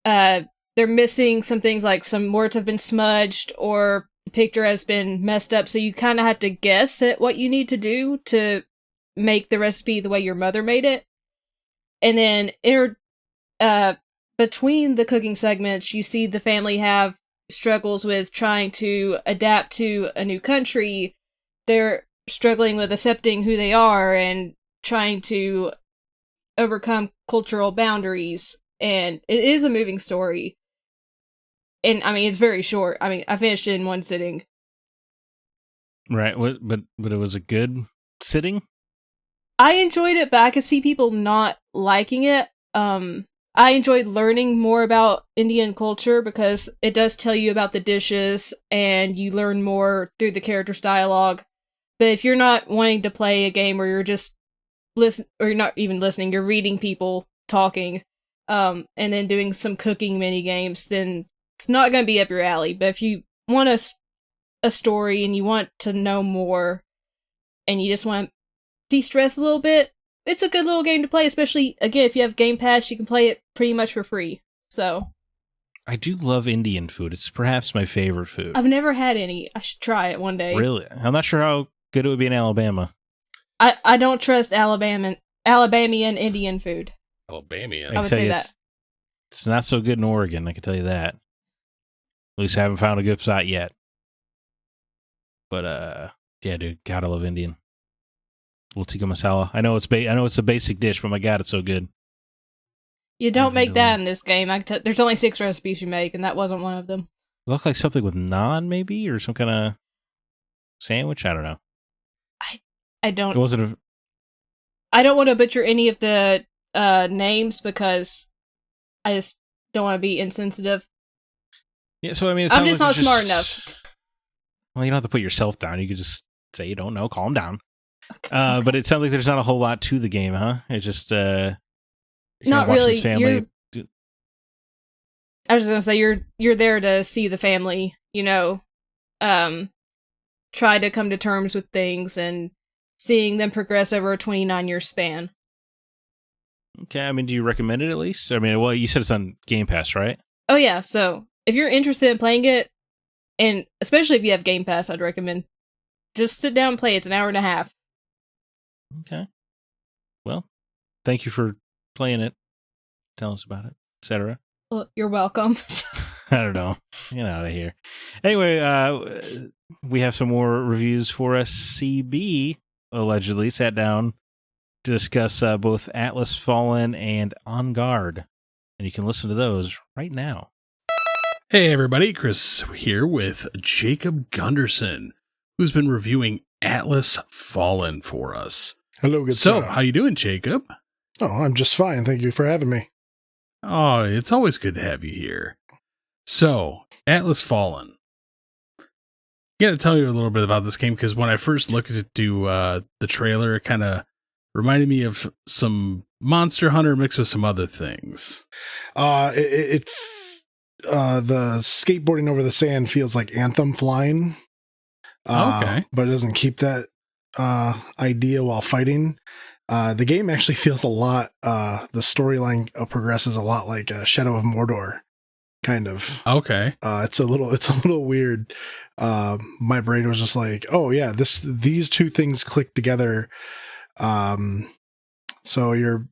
Speaker 5: they're missing some things, like some words have been smudged or the picture has been messed up, so you kind of have to guess at what you need to do to make the recipe the way your mother made it. And then between the cooking segments, you see the family have struggles with trying to adapt to a new country. They're struggling with accepting who they are and trying to overcome cultural boundaries. And it is a moving story. And I mean, it's very short. I mean, I finished it in one sitting.
Speaker 3: Right. But it was a good sitting?
Speaker 5: I enjoyed it, but I could see people not liking it. I enjoyed learning more about Indian culture because it does tell you about the dishes and you learn more through the characters' dialogue. But if you're not wanting to play a game where you're just or you're not even listening, you're reading people talking, and then doing some cooking mini games, then it's not going to be up your alley. But if you want a story and you want to know more and you just want to de-stress a little bit, it's a good little game to play, especially, again, if you have Game Pass, you can play it pretty much for free. So
Speaker 3: I do love Indian food. It's perhaps my favorite food.
Speaker 5: I've never had any. I should try it one day.
Speaker 3: Really? I'm not sure how good it would be in Alabama.
Speaker 5: I don't trust Alabamian Indian food.
Speaker 4: Alabamian?
Speaker 5: I would say that.
Speaker 3: It's not so good in Oregon, I can tell you that. At least I haven't found a good spot yet. But, yeah, dude, gotta love Indian. Little tikka masala. I know it's a basic dish, but my God, it's so good.
Speaker 5: You don't make that in this game. There's only 6 recipes you make, and that wasn't one of them.
Speaker 3: It looked like something with naan, maybe, or some kind of sandwich. I don't know.
Speaker 5: I don't.
Speaker 3: It wasn't.
Speaker 5: I don't want to butcher any of the names because I just don't want to be insensitive.
Speaker 3: Yeah, so I mean,
Speaker 5: I'm just not smart enough.
Speaker 3: Well, you don't have to put yourself down. You could just say you don't know. Calm down. Okay. But it sounds like there's not a whole lot to the game, huh? It's just
Speaker 5: not really. I was just gonna say you're there to see the family, try to come to terms with things and seeing them progress over a 29-year span.
Speaker 3: Okay, I mean, do you recommend it at least? I mean, well, you said it's on Game Pass, right?
Speaker 5: Oh yeah, so if you're interested in playing it, and especially if you have Game Pass, I'd recommend just sit down and play. It's an hour and a half.
Speaker 3: Okay. Well, thank you for playing it. Tell us about it, etc.
Speaker 5: Well, you're welcome.
Speaker 3: I don't know. Get out of here. Anyway, we have some more reviews for us. CB allegedly sat down to discuss both Atlas Fallen and On Guard, and you can listen to those right now.
Speaker 4: Hey everybody, Chris here with Jacob Gunderson, who's been reviewing Atlas Fallen for us.
Speaker 6: Hello, good
Speaker 4: So,
Speaker 6: sir.
Speaker 4: how you doing, Jacob?
Speaker 6: Oh, I'm just fine. Thank you for having me.
Speaker 4: Oh, it's always good to have you here. So, Atlas Fallen. I gotta tell you a little bit about this game, because when I first looked at the trailer, it kind of reminded me of some Monster Hunter mixed with some other things.
Speaker 6: The skateboarding over the sand feels like Anthem flying.
Speaker 4: Okay.
Speaker 6: But it doesn't keep that idea while fighting. The game actually feels a lot, the storyline progresses a lot like Shadow of Mordor. kind of.
Speaker 4: Okay.
Speaker 6: It's a little weird. My brain was just like, oh yeah, these two things click together. So you're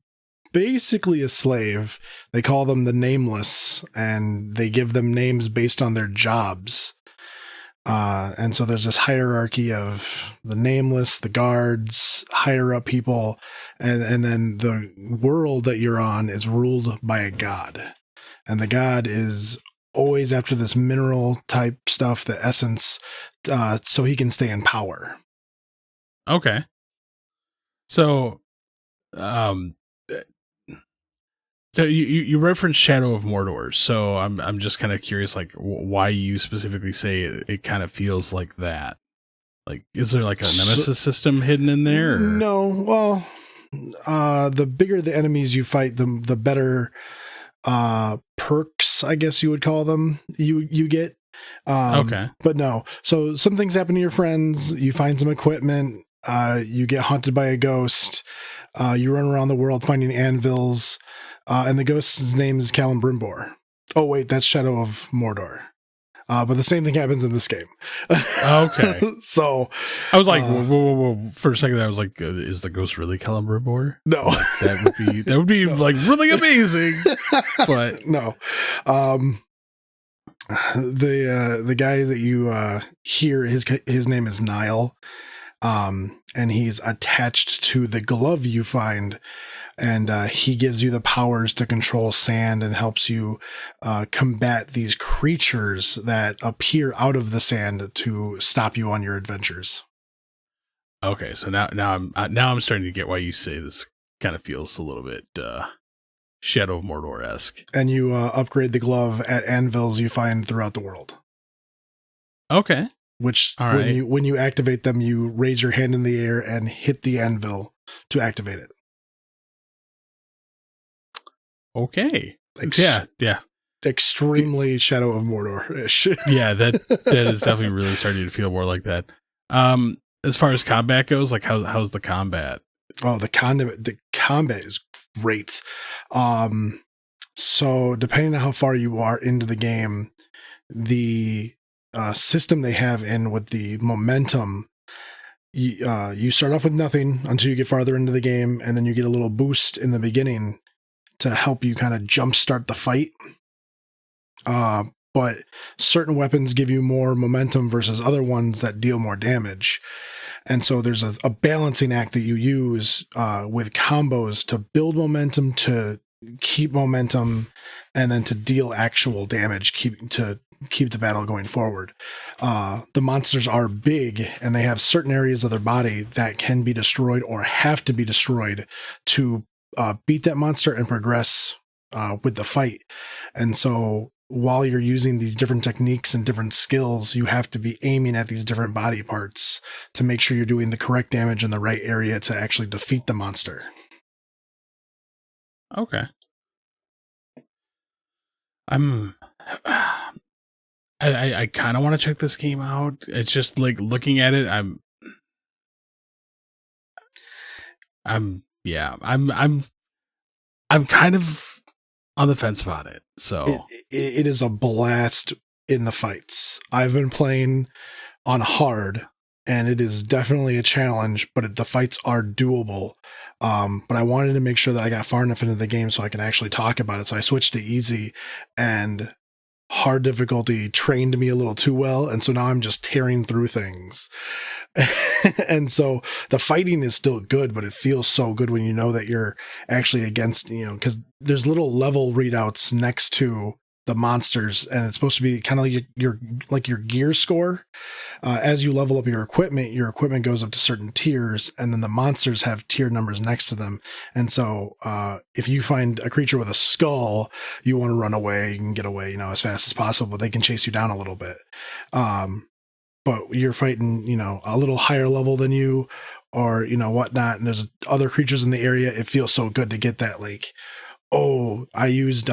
Speaker 6: basically a slave. They call them the nameless, and they give them names based on their jobs. And so there's this hierarchy of the nameless, the guards, higher up people, and then the world that you're on is ruled by a god. And the god is always after this mineral type stuff, the essence, so he can stay in power.
Speaker 4: Okay. So, so you referenced Shadow of Mordor. So I'm just kind of curious, like why you specifically say it kind of feels like that. Like, is there like a nemesis system hidden in there? Or?
Speaker 6: No. Well, the bigger the enemies you fight, the better perks, I guess you would call them, you get.
Speaker 4: Okay.
Speaker 6: But no. So some things happen to your friends. You find some equipment. You get haunted by a ghost. You run around the world finding anvils. And the ghost's name is Celebrimbor. Oh, wait, that's Shadow of Mordor. But the same thing happens in this game.
Speaker 4: Okay.
Speaker 6: So
Speaker 4: I was like, whoa. For a second, I was like, is the ghost really Celebrimbor?
Speaker 6: No.
Speaker 4: Like, that would be like really amazing. But
Speaker 6: no. The guy that you hear, his name is Nile. And he's attached to the glove you find. And he gives you the powers to control sand and helps you combat these creatures that appear out of the sand to stop you on your adventures.
Speaker 4: Okay, so now I'm starting to get why you say this kind of feels a little bit Shadow of Mordor-esque.
Speaker 6: And you upgrade the glove at anvils you find throughout the world.
Speaker 4: Okay.
Speaker 6: Which
Speaker 4: all right.
Speaker 6: when you activate them, you raise your hand in the air and hit the anvil to activate it.
Speaker 4: Okay. Yeah.
Speaker 6: Extremely Shadow of Mordor-ish.
Speaker 4: Yeah, that is definitely really starting to feel more like that. As far as combat goes, like how's the combat?
Speaker 6: Oh, the combat is great. So depending on how far you are into the game, the system they have in with the momentum, you start off with nothing until you get farther into the game, and then you get a little boost in the beginning to help you kind of jumpstart the fight. But certain weapons give you more momentum versus other ones that deal more damage. And so there's a balancing act that you use with combos to build momentum, to keep momentum, and then to deal actual damage, to keep the battle going forward. The monsters are big, and they have certain areas of their body that can be destroyed or have to be destroyed to beat that monster and progress with the fight. And so while you're using these different techniques and different skills, you have to be aiming at these different body parts to make sure you're doing the correct damage in the right area to actually defeat the monster.
Speaker 4: Okay. I kind of want to check this game out. It's just like looking at it, I'm kind of on the fence about it. So
Speaker 6: it is a blast in the fights. I've been playing on hard, and it is definitely a challenge, but the fights are doable. But I wanted to make sure that I got far enough into the game so I can actually talk about it. So I switched to easy, and hard difficulty trained me a little too well. And so now I'm just tearing through things. And so the fighting is still good, but it feels so good when you know that you're actually against, because there's little level readouts next to the monsters, and it's supposed to be kind of like your gear score. As you level up your equipment goes up to certain tiers, and then the monsters have tier numbers next to them. And so if you find a creature with a skull, you want to run away, you can get away, as fast as possible, but they can chase you down a little bit. But you're fighting, a little higher level than you, or, whatnot, and there's other creatures in the area. It feels so good to get that, I used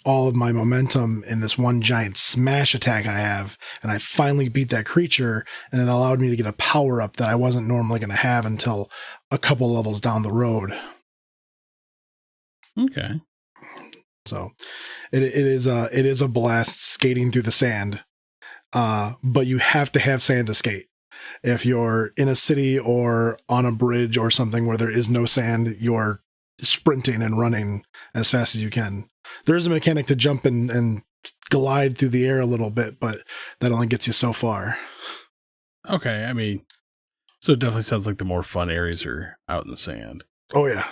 Speaker 6: all of my momentum in this one giant smash attack I have, and I finally beat that creature, and it allowed me to get a power up that I wasn't normally going to have until a couple levels down the road.
Speaker 4: Okay.
Speaker 6: So it is a blast skating through the sand. But you have to have sand to skate. If you're in a city or on a bridge or something where there is no sand, you're sprinting and running as fast as you can. There is a mechanic to jump and glide through the air a little bit, but that only gets you so far.
Speaker 4: Okay, I mean, so it definitely sounds like the more fun areas are out in the sand.
Speaker 6: Oh yeah.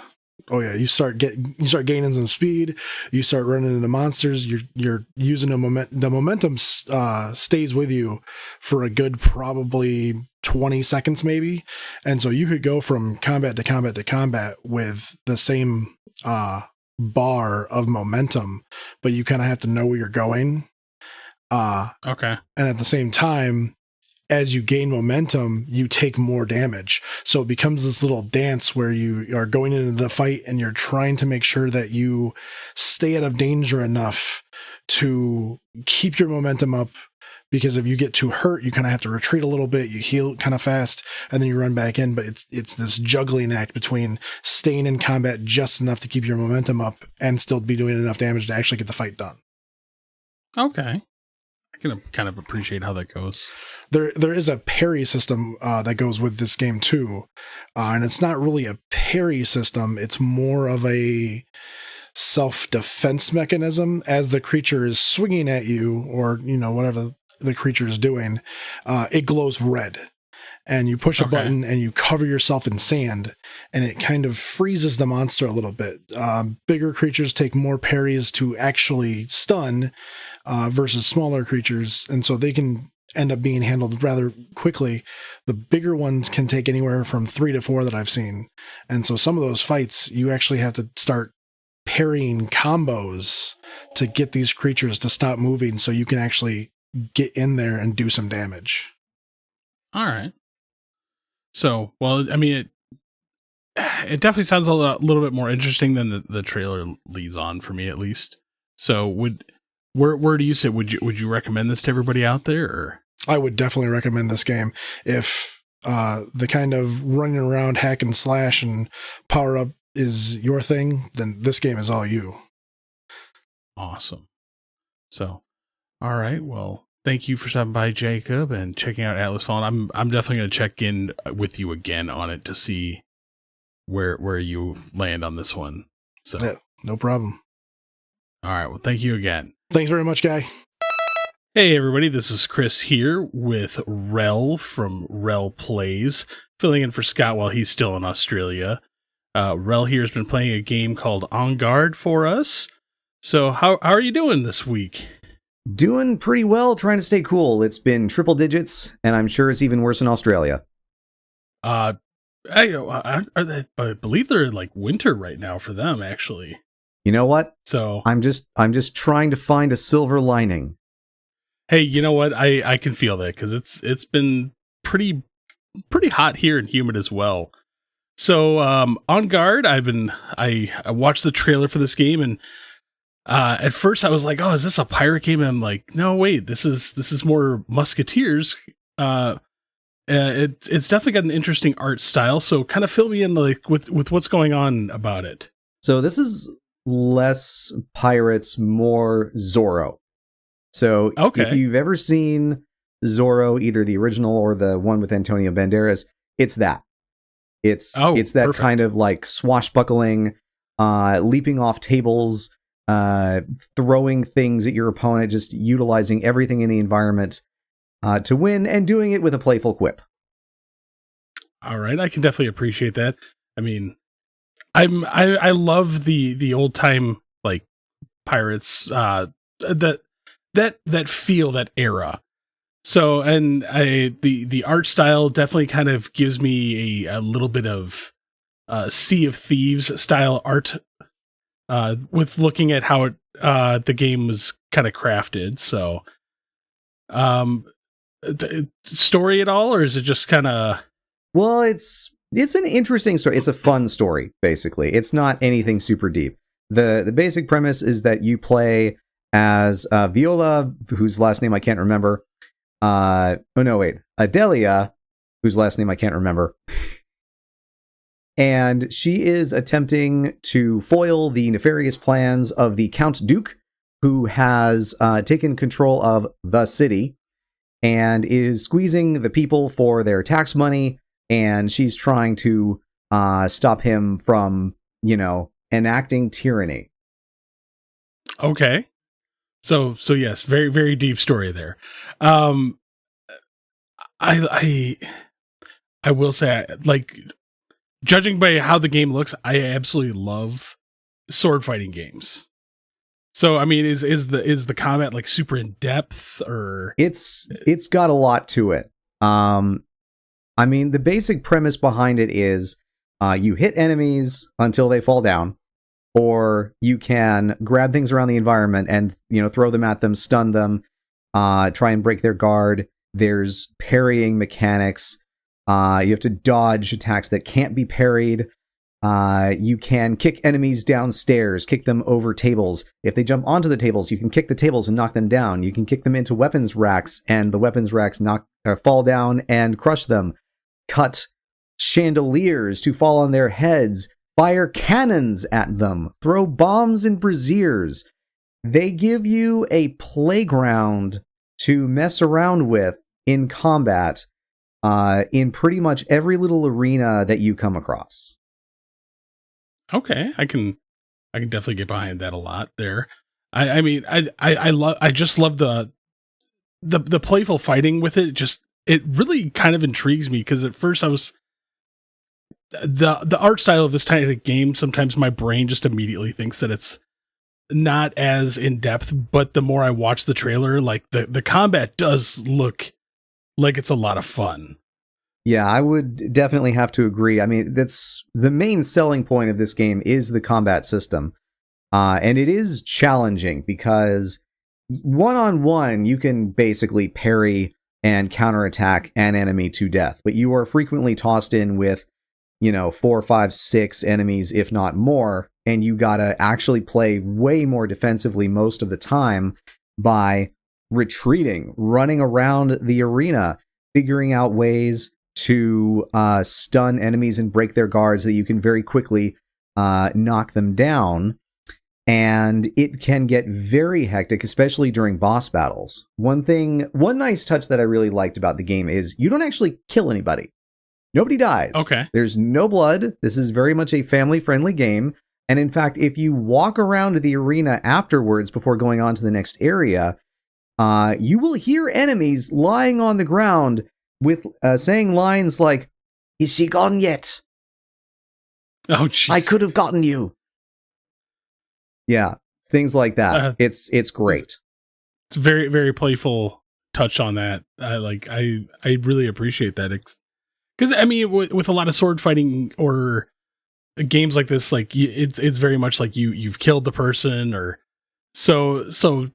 Speaker 6: You start gaining some speed. You start running into monsters. You're using the momentum stays with you for a good probably 20 seconds maybe, and so you could go from combat to combat to combat with the same bar of momentum, but you kind of have to know where you're going.
Speaker 4: Okay,
Speaker 6: and at the same time, as you gain momentum, you take more damage. So it becomes this little dance where you are going into the fight and you're trying to make sure that you stay out of danger enough to keep your momentum up. Because if you get too hurt, you kind of have to retreat a little bit, you heal kind of fast, and then you run back in. But it's this juggling act between staying in combat just enough to keep your momentum up and still be doing enough damage to actually get the fight done.
Speaker 4: Okay. I can kind of appreciate how that goes.
Speaker 6: There is a parry system that goes with this game too, and it's not really a parry system. It's more of a self-defense mechanism. As the creature is swinging at you, or whatever the creature is doing, it glows red, and you push a button and you cover yourself in sand, and it kind of freezes the monster a little bit. Bigger creatures take more parries to actually stun versus smaller creatures, and so they can end up being handled rather quickly. The bigger ones can take anywhere from 3 to 4 that I've seen, and so some of those fights you actually have to start parrying combos to get these creatures to stop moving so you can actually get in there and do some damage.
Speaker 4: All right. So, well, I mean, it definitely sounds a little bit more interesting than the trailer leads on, for me at least. So where do you sit? Would you recommend this to everybody out there? Or?
Speaker 6: I would definitely recommend this game. If the kind of running around hack and slash and power up is your thing, then this game is all you.
Speaker 4: Awesome. So, all right. Well, thank you for stopping by, Jacob, and checking out Atlas Fallen. I'm definitely going to check in with you again on it to see where you land on this one. So,
Speaker 6: yeah, no problem.
Speaker 4: All right. Well, thank you again.
Speaker 6: Thanks very much, Guy.
Speaker 4: Hey, everybody. This is Chris here with Rel from Rel Plays, filling in for Scott while he's still in Australia. Rel here has been playing a game called On Garde for us. So how are you doing this week?
Speaker 7: Doing pretty well, trying to stay cool. It's been triple digits, and I'm sure it's even worse in Australia.
Speaker 4: I believe they're in like winter right now for them, actually.
Speaker 7: You know what?
Speaker 4: So
Speaker 7: I'm just trying to find a silver lining.
Speaker 4: Hey, you know what? I can feel that because it's been pretty hot here and humid as well. So On Garde, I watched the trailer for this game, and at first I was like, oh, is this a pirate game? And I'm like, no, wait, this is more Musketeers. It's definitely got an interesting art style. So kind of fill me in like with what's going on about it.
Speaker 7: So this is less pirates, more Zorro. So if you've ever seen Zorro, either the original or the one with Antonio Banderas, it's that. It's that perfect. Kind of like swashbuckling, leaping off tables, throwing things at your opponent, just utilizing everything in the environment to win, and doing it with a playful quip.
Speaker 4: All right, I can definitely appreciate that. I mean, I love the old time like pirates that feel, that era. So, and the art style definitely kind of gives me a little bit of Sea of Thieves style art with looking at how the game was kind of crafted. So, story at all, or is it just kind of?
Speaker 7: Well, it's an interesting story. It's a fun story, basically. It's not anything super deep. The basic premise is that you play as Viola, whose last name I can't remember. Adelia, whose last name I can't remember. And she is attempting to foil the nefarious plans of the Count Duke, who has taken control of the city and is squeezing the people for their tax money. And she's trying to stop him from, enacting tyranny.
Speaker 4: Okay. So yes, very, very deep story there. I will say, judging by how the game looks, I absolutely love sword fighting games. So, I mean, is the combat like super in depth, or
Speaker 7: it's got a lot to it. I mean, the basic premise behind it is you hit enemies until they fall down, or you can grab things around the environment and throw them at them, stun them, try and break their guard. There's parrying mechanics. You have to dodge attacks that can't be parried. You can kick enemies downstairs, kick them over tables. If they jump onto the tables, you can kick the tables and knock them down. You can kick them into weapons racks, and the weapons racks fall down and crush them. Cut chandeliers to fall on their heads. Fire cannons at them. Throw bombs and braziers. They give you a playground to mess around with in combat, in pretty much every little arena that you come across.
Speaker 4: Okay, I can definitely get behind that a lot there. I just love the playful fighting with it. It really kind of intrigues me, because at first I was the art style of this kind of game. Sometimes my brain just immediately thinks that it's not as in depth, but the more I watch the trailer, like the combat does look like it's a lot of fun.
Speaker 7: Yeah, I would definitely have to agree. I mean, that's the main selling point of this game is the combat system. And it is challenging because one-on-one, you can basically parry and counterattack an enemy to death, but you are frequently tossed in with, 4, 5, 6 enemies, if not more, and you gotta actually play way more defensively most of the time by retreating, running around the arena, figuring out ways to stun enemies and break their guards so that you can very quickly knock them down. And it can get very hectic, especially during boss battles. One nice touch that I really liked about the game is you don't actually kill anybody. Nobody dies.
Speaker 4: Okay.
Speaker 7: There's no blood. This is very much a family-friendly game. And in fact, if you walk around the arena afterwards before going on to the next area, you will hear enemies lying on the ground with saying lines like, "Is she gone yet?
Speaker 4: Oh, jeez.
Speaker 7: I could have gotten you." Yeah, things like that. It's great.
Speaker 4: It's a very, very playful touch on that. I really appreciate that, because I mean, with a lot of sword fighting or games like this, like it's very much like you've killed the person, or so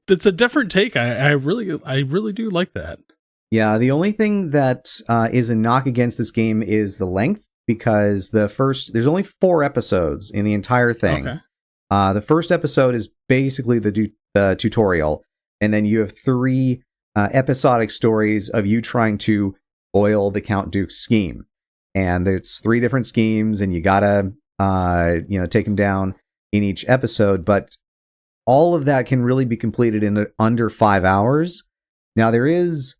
Speaker 4: it's a different take. I really do like that.
Speaker 7: Yeah, the only thing that is a knock against this game is the length, because there's only 4 episodes in the entire thing.
Speaker 4: Okay.
Speaker 7: The first episode is basically the tutorial, and then you have 3 episodic stories of you trying to foil the Count Duke's scheme. And it's 3 different schemes, and you gotta take them down in each episode. But all of that can really be completed in under 5 hours. Now there is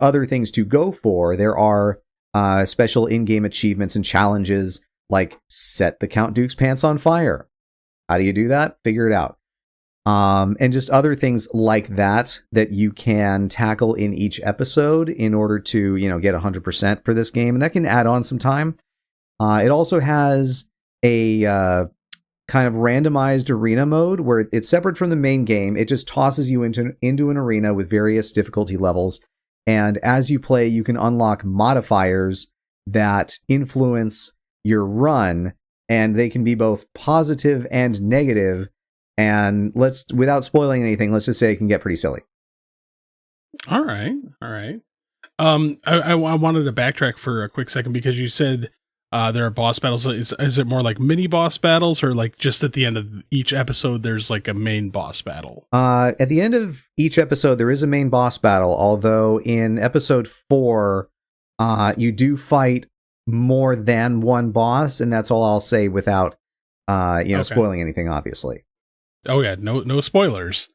Speaker 7: other things to go for. There are special in-game achievements and challenges, like set the Count Duke's pants on fire. How do you do that? Figure it out. And just other things like that you can tackle in each episode in order to, get 100% for this game. And that can add on some time. It also has a kind of randomized arena mode where it's separate from the main game. It just tosses you into an arena with various difficulty levels. And as you play, you can unlock modifiers that influence your run, and they can be both positive and negative. And without spoiling anything, let's just say it can get pretty silly.
Speaker 4: All right. I wanted to backtrack for a quick second, because you said there are boss battles. Is it more like mini boss battles, or like just at the end of each episode there's like a main boss battle?
Speaker 7: At the end of each episode there is a main boss battle, although in episode 4 you do fight more than one boss, and that's all I'll say without spoiling anything, obviously.
Speaker 4: Oh yeah, no spoilers.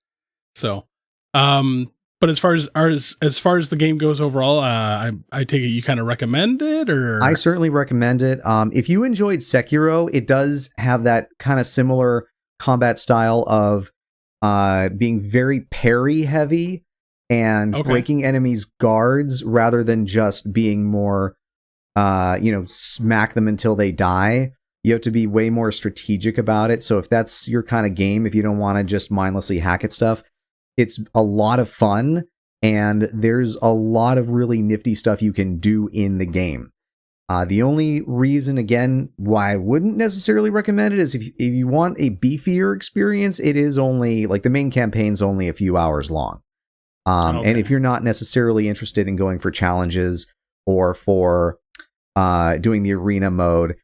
Speaker 4: So, but as far as the game goes overall, I take it you kind of recommend it, or
Speaker 7: I certainly recommend it. If you enjoyed Sekiro, it does have that kind of similar combat style of being very parry heavy and breaking enemies' guards rather than just being more, smack them until they die. You have to be way more strategic about it. So if that's your kind of game, if you don't want to just mindlessly hack at stuff, it's a lot of fun, and there's a lot of really nifty stuff you can do in the game. The only reason, again, why I wouldn't necessarily recommend it is if you want a beefier experience, it is only, like, the main campaign's only a few hours long. And if you're not necessarily interested in going for challenges or for doing the arena mode,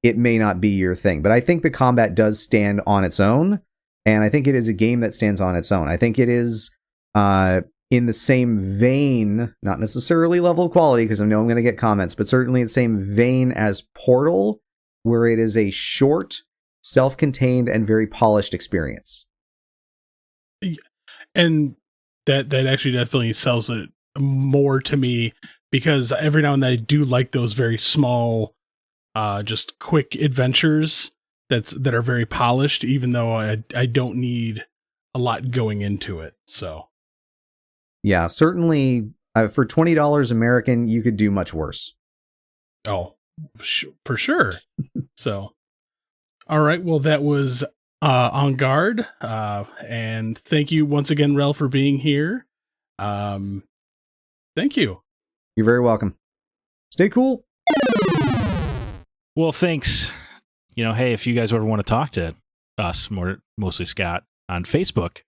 Speaker 7: it may not be your thing. But I think the combat does stand on its own, and I think it is a game that stands on its own. I think it is in the same vein, not necessarily level of quality, because I know I'm going to get comments, but certainly the same vein as Portal, where it is a short, self-contained, and very polished experience.
Speaker 4: And that actually definitely sells it more to me, because every now and then I do like those very small, just quick adventures that are very polished, even though I don't need a lot going into it. So
Speaker 7: yeah, certainly for $20 American, you could do much worse.
Speaker 4: Oh, for sure. So, all right. Well, that was On Guard. And thank you once again, Rel, for being here. Thank you.
Speaker 7: You're very welcome. Stay cool.
Speaker 3: Well, thanks. Hey, if you guys ever want to talk to us, mostly Scott, on Facebook,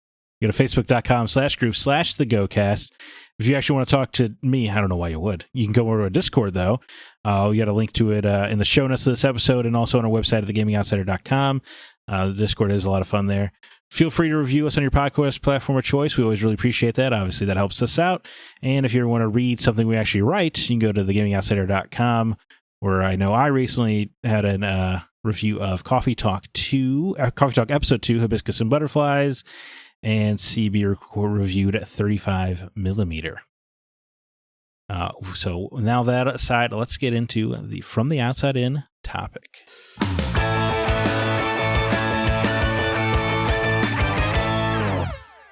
Speaker 3: go to facebook.com/group/thegocast. If you actually want to talk to me, I don't know why you would. You can go over to a Discord, though. We got a link to it in the show notes of this episode, and also on our website at thegamingoutsiders.com. The Discord is a lot of fun there. Feel free to review us on your podcast platform of choice. We always really appreciate that. Obviously, that helps us out. And if you ever want to read something we actually write, you can go to thegamingoutsiders.com, where I know I recently had a review of Coffee Talk Episode 2, Hibiscus and Butterflies, and CB reviewed at 35 millimeter. So now that aside, let's get into the From the Outside In topic.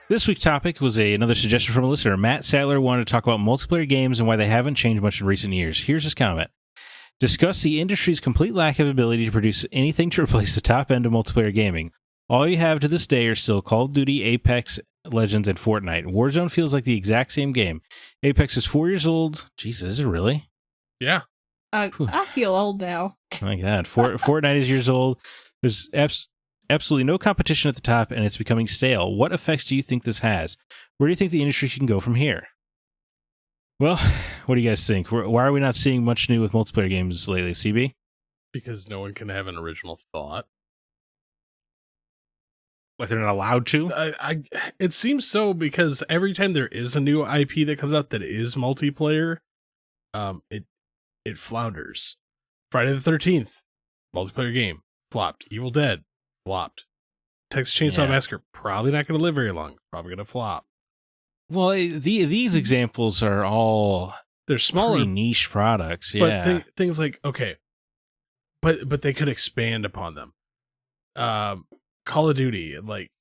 Speaker 3: This week's topic was another suggestion from a listener. Matt Sadler wanted to talk about multiplayer games and why they haven't changed much in recent years. Here's his comment. Discuss the industry's complete lack of ability to produce anything to replace the top end of multiplayer gaming. All you have to this day are still Call of Duty, Apex Legends, and Fortnite. Warzone feels like the exact same game. Apex is 4 years old. Jesus, is it really?
Speaker 4: Yeah.
Speaker 5: I feel old now.
Speaker 3: Oh my God. Fortnite is years old. There's absolutely no competition at the top, and it's becoming stale. What effects do you think this has? Where do you think the industry can go from here? Well, what do you guys think? Why are we not seeing much new with multiplayer games lately, CB?
Speaker 4: Because no one can have an original thought.
Speaker 3: Like they're not allowed to?
Speaker 4: It seems so, because every time there is a new IP that comes out that is multiplayer, it flounders. Friday the 13th, multiplayer game, flopped. Evil Dead, flopped. Texas Chainsaw Massacre, probably not going to live very long. Probably going to flop.
Speaker 3: Well, these examples are all
Speaker 4: they're smaller,
Speaker 3: pretty niche products.
Speaker 4: But things like but they could expand upon them. Call of Duty, like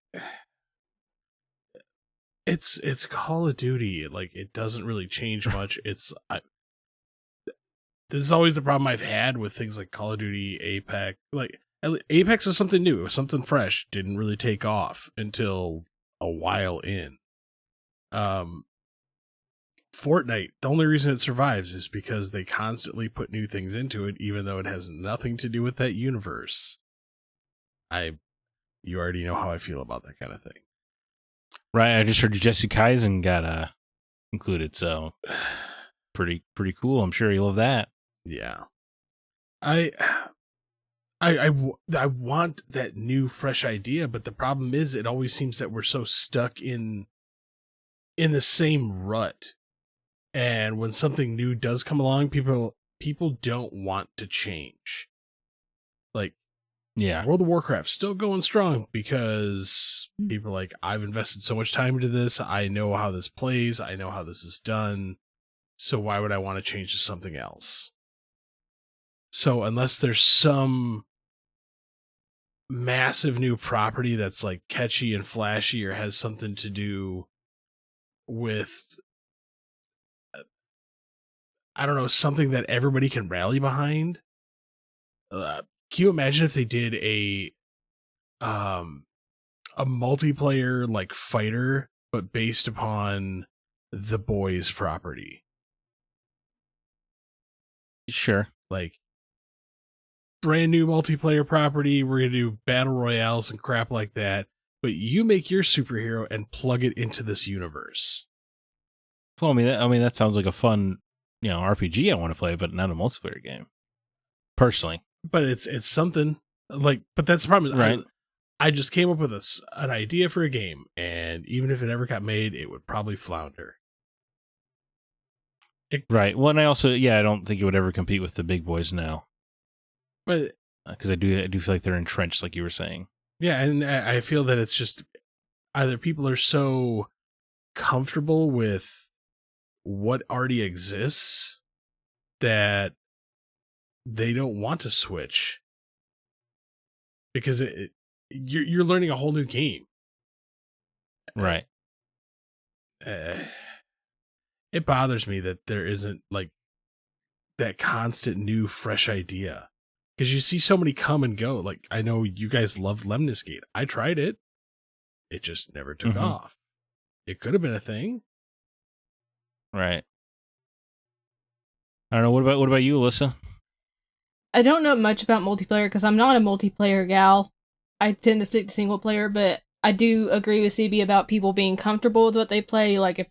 Speaker 4: it's Call of Duty. Like it doesn't really change much. This is always the problem I've had with things like Call of Duty, Apex. Like Apex was something new, it was something fresh. Didn't really take off until a while in. Fortnite, the only reason it survives is because they constantly put new things into it, even though it has nothing to do with that universe. You already know how I feel about that kind of thing.
Speaker 3: Right, I just heard Jesse Kaisen got included, so pretty cool. I'm sure you love that.
Speaker 4: Yeah. I want that new fresh idea, but the problem is it always seems that we're so stuck in the same rut. And when something new does come along, people people don't want to change. Like,
Speaker 3: yeah,
Speaker 4: World of Warcraft's still going strong because people are like, I've invested so much time into this. I know how this plays. I know how this is done. So why would I want to change to something else? So unless there's some massive new property that's like catchy and flashy or has something to do with, I don't know, something that everybody can rally behind. Can you imagine if they did a multiplayer like fighter, but based upon the Boys property?
Speaker 3: Sure.
Speaker 4: Like, brand new multiplayer property. We're going to do battle royales and crap like that. But you make your superhero and plug it into this universe.
Speaker 3: Well, I mean, that sounds like a fun, RPG I want to play, but not a multiplayer game. Personally.
Speaker 4: But it's something like, but that's the problem.
Speaker 3: Right.
Speaker 4: I just came up with an idea for a game, and even if it ever got made, it would probably flounder.
Speaker 3: Right. Well, and I also, I don't think it would ever compete with the big boys now.
Speaker 4: But
Speaker 3: because I do feel like they're entrenched, like you were saying.
Speaker 4: Yeah, and I feel that it's just either people are so comfortable with what already exists that they don't want to switch because you're learning a whole new game.
Speaker 3: Right.
Speaker 4: It bothers me that there isn't like that constant new fresh idea. Because you see so many come and go. Like, I know you guys loved Lemnis Gate. I tried it. It just never took off. It could have been a thing.
Speaker 3: Right. I don't know. What about you, Alyssa?
Speaker 5: I don't know much about multiplayer because I'm not a multiplayer gal. I tend to stick to single player, but I do agree with CB about people being comfortable with what they play. Like, if,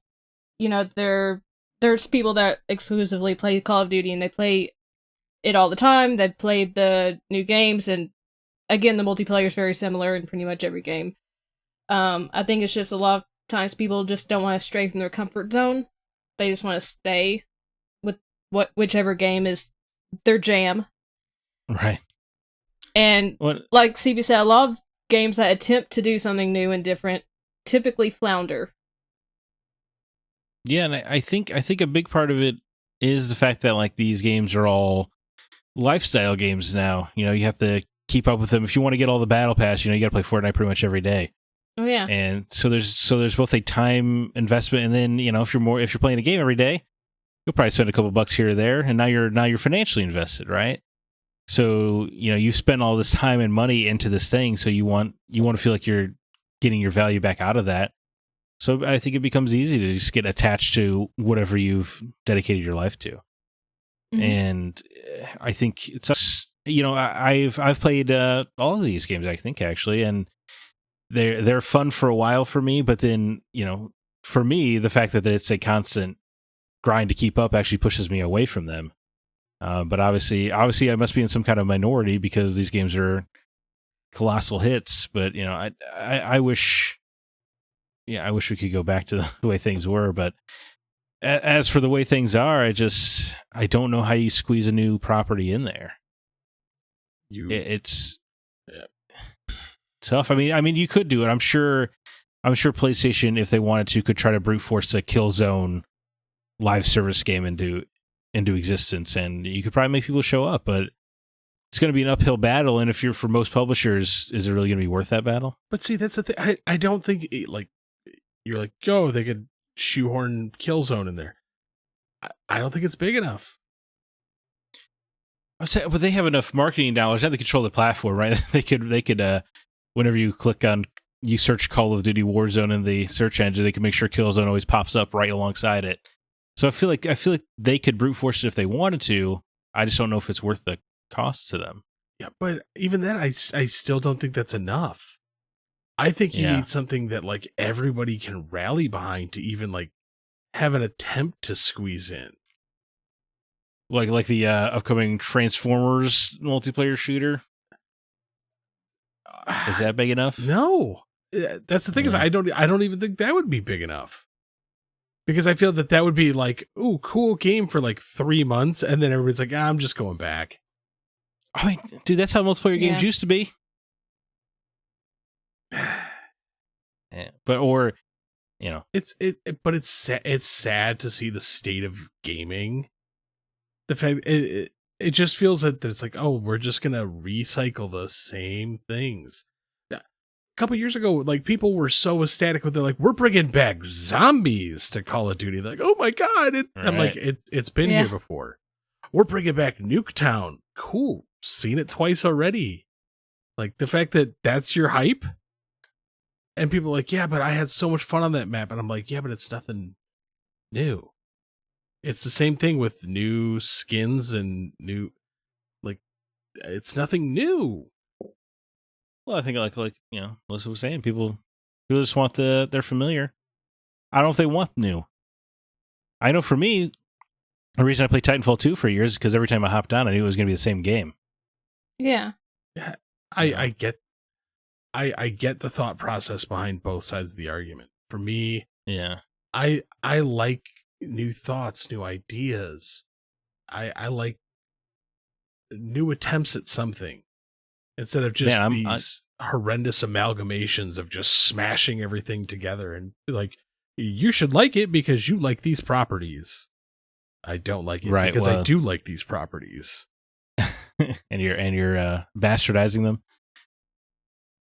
Speaker 5: there's people that exclusively play Call of Duty and they play it all the time. They've played the new games, and again, the multiplayer is very similar in pretty much every game. I think it's just a lot of times people just don't want to stray from their comfort zone. They just want to stay with whichever game is their jam.
Speaker 3: Right.
Speaker 5: And like CB said, a lot of games that attempt to do something new and different typically flounder.
Speaker 3: Yeah, and I think a big part of it is the fact that like these games are all lifestyle games now. You have to keep up with them if you want to get all the battle pass. You got to play Fortnite pretty much every day.
Speaker 5: Oh yeah.
Speaker 3: And so there's both a time investment, and then if you're playing a game every day, you'll probably spend a couple bucks here or there, and now you're financially invested, right? So you spend all this time and money into this thing, so you want to feel like you're getting your value back out of that. So I think it becomes easy to just get attached to whatever you've dedicated your life to. Mm-hmm. And I think it's I've played all of these games, I think, actually, and they're fun for a while for me, but then for me, the fact that it's a constant grind to keep up actually pushes me away from them. But obviously I must be in some kind of minority because these games are colossal hits. But I wish we could go back to the way things were. But as for the way things are, I don't know how you squeeze a new property in there. It's tough. I mean, you could do it. I'm sure PlayStation, if they wanted to, could try to brute force a Killzone live service game into existence, and you could probably make people show up. But it's going to be an uphill battle, and for most publishers, is it really going to be worth that battle?
Speaker 4: But see, that's the thing. I don't think you're like, oh, they could shoehorn Killzone in there. I don't think it's big enough.
Speaker 3: But they have enough marketing dollars and they control the platform, right? They could whenever you search Call of Duty Warzone in the search engine, they can make sure Killzone always pops up right alongside it. So I feel like they could brute force it if they wanted to. I just don't know if it's worth the cost to them.
Speaker 4: Yeah, but even then, I still don't think that's enough. I think you need something that like everybody can rally behind to even like have an attempt to squeeze in.
Speaker 3: Like the upcoming Transformers multiplayer shooter. Is that big enough?
Speaker 4: No, that's the thing is I don't even think that would be big enough. Because I feel that would be like, ooh, cool game for like 3 months, and then everybody's like, I'm just going back.
Speaker 3: I mean, dude, that's how multiplayer games used to be. Yeah, but
Speaker 4: it's sad to see the state of gaming. The fact it just feels that it's like, oh, we're just gonna recycle the same things. A couple years ago, like, people were so ecstatic with it, like, we're bringing back zombies to Call of Duty. They're like, oh my god! I'm like, it's been here before. We're bringing back Nuketown. Cool, seen it twice already. Like, the fact that that's your hype, and people are like, yeah, but I had so much fun on that map, and I'm like, yeah, but it's nothing new. It's the same thing with new skins and new, like, it's nothing new.
Speaker 3: Well, I think like Alyssa was saying, people just want their familiar. I don't know if they want new. I know for me, the reason I played Titanfall 2 for years is because every time I hopped on, I knew it was going to be the same game.
Speaker 5: Yeah.
Speaker 4: Yeah, I get the thought process behind both sides of the argument. For me, I like new thoughts, new ideas. I like new attempts at something instead of just these horrendous amalgamations of just smashing everything together and like, you should like it because you like these properties. I don't like it because I do like these properties.
Speaker 3: and you're bastardizing them.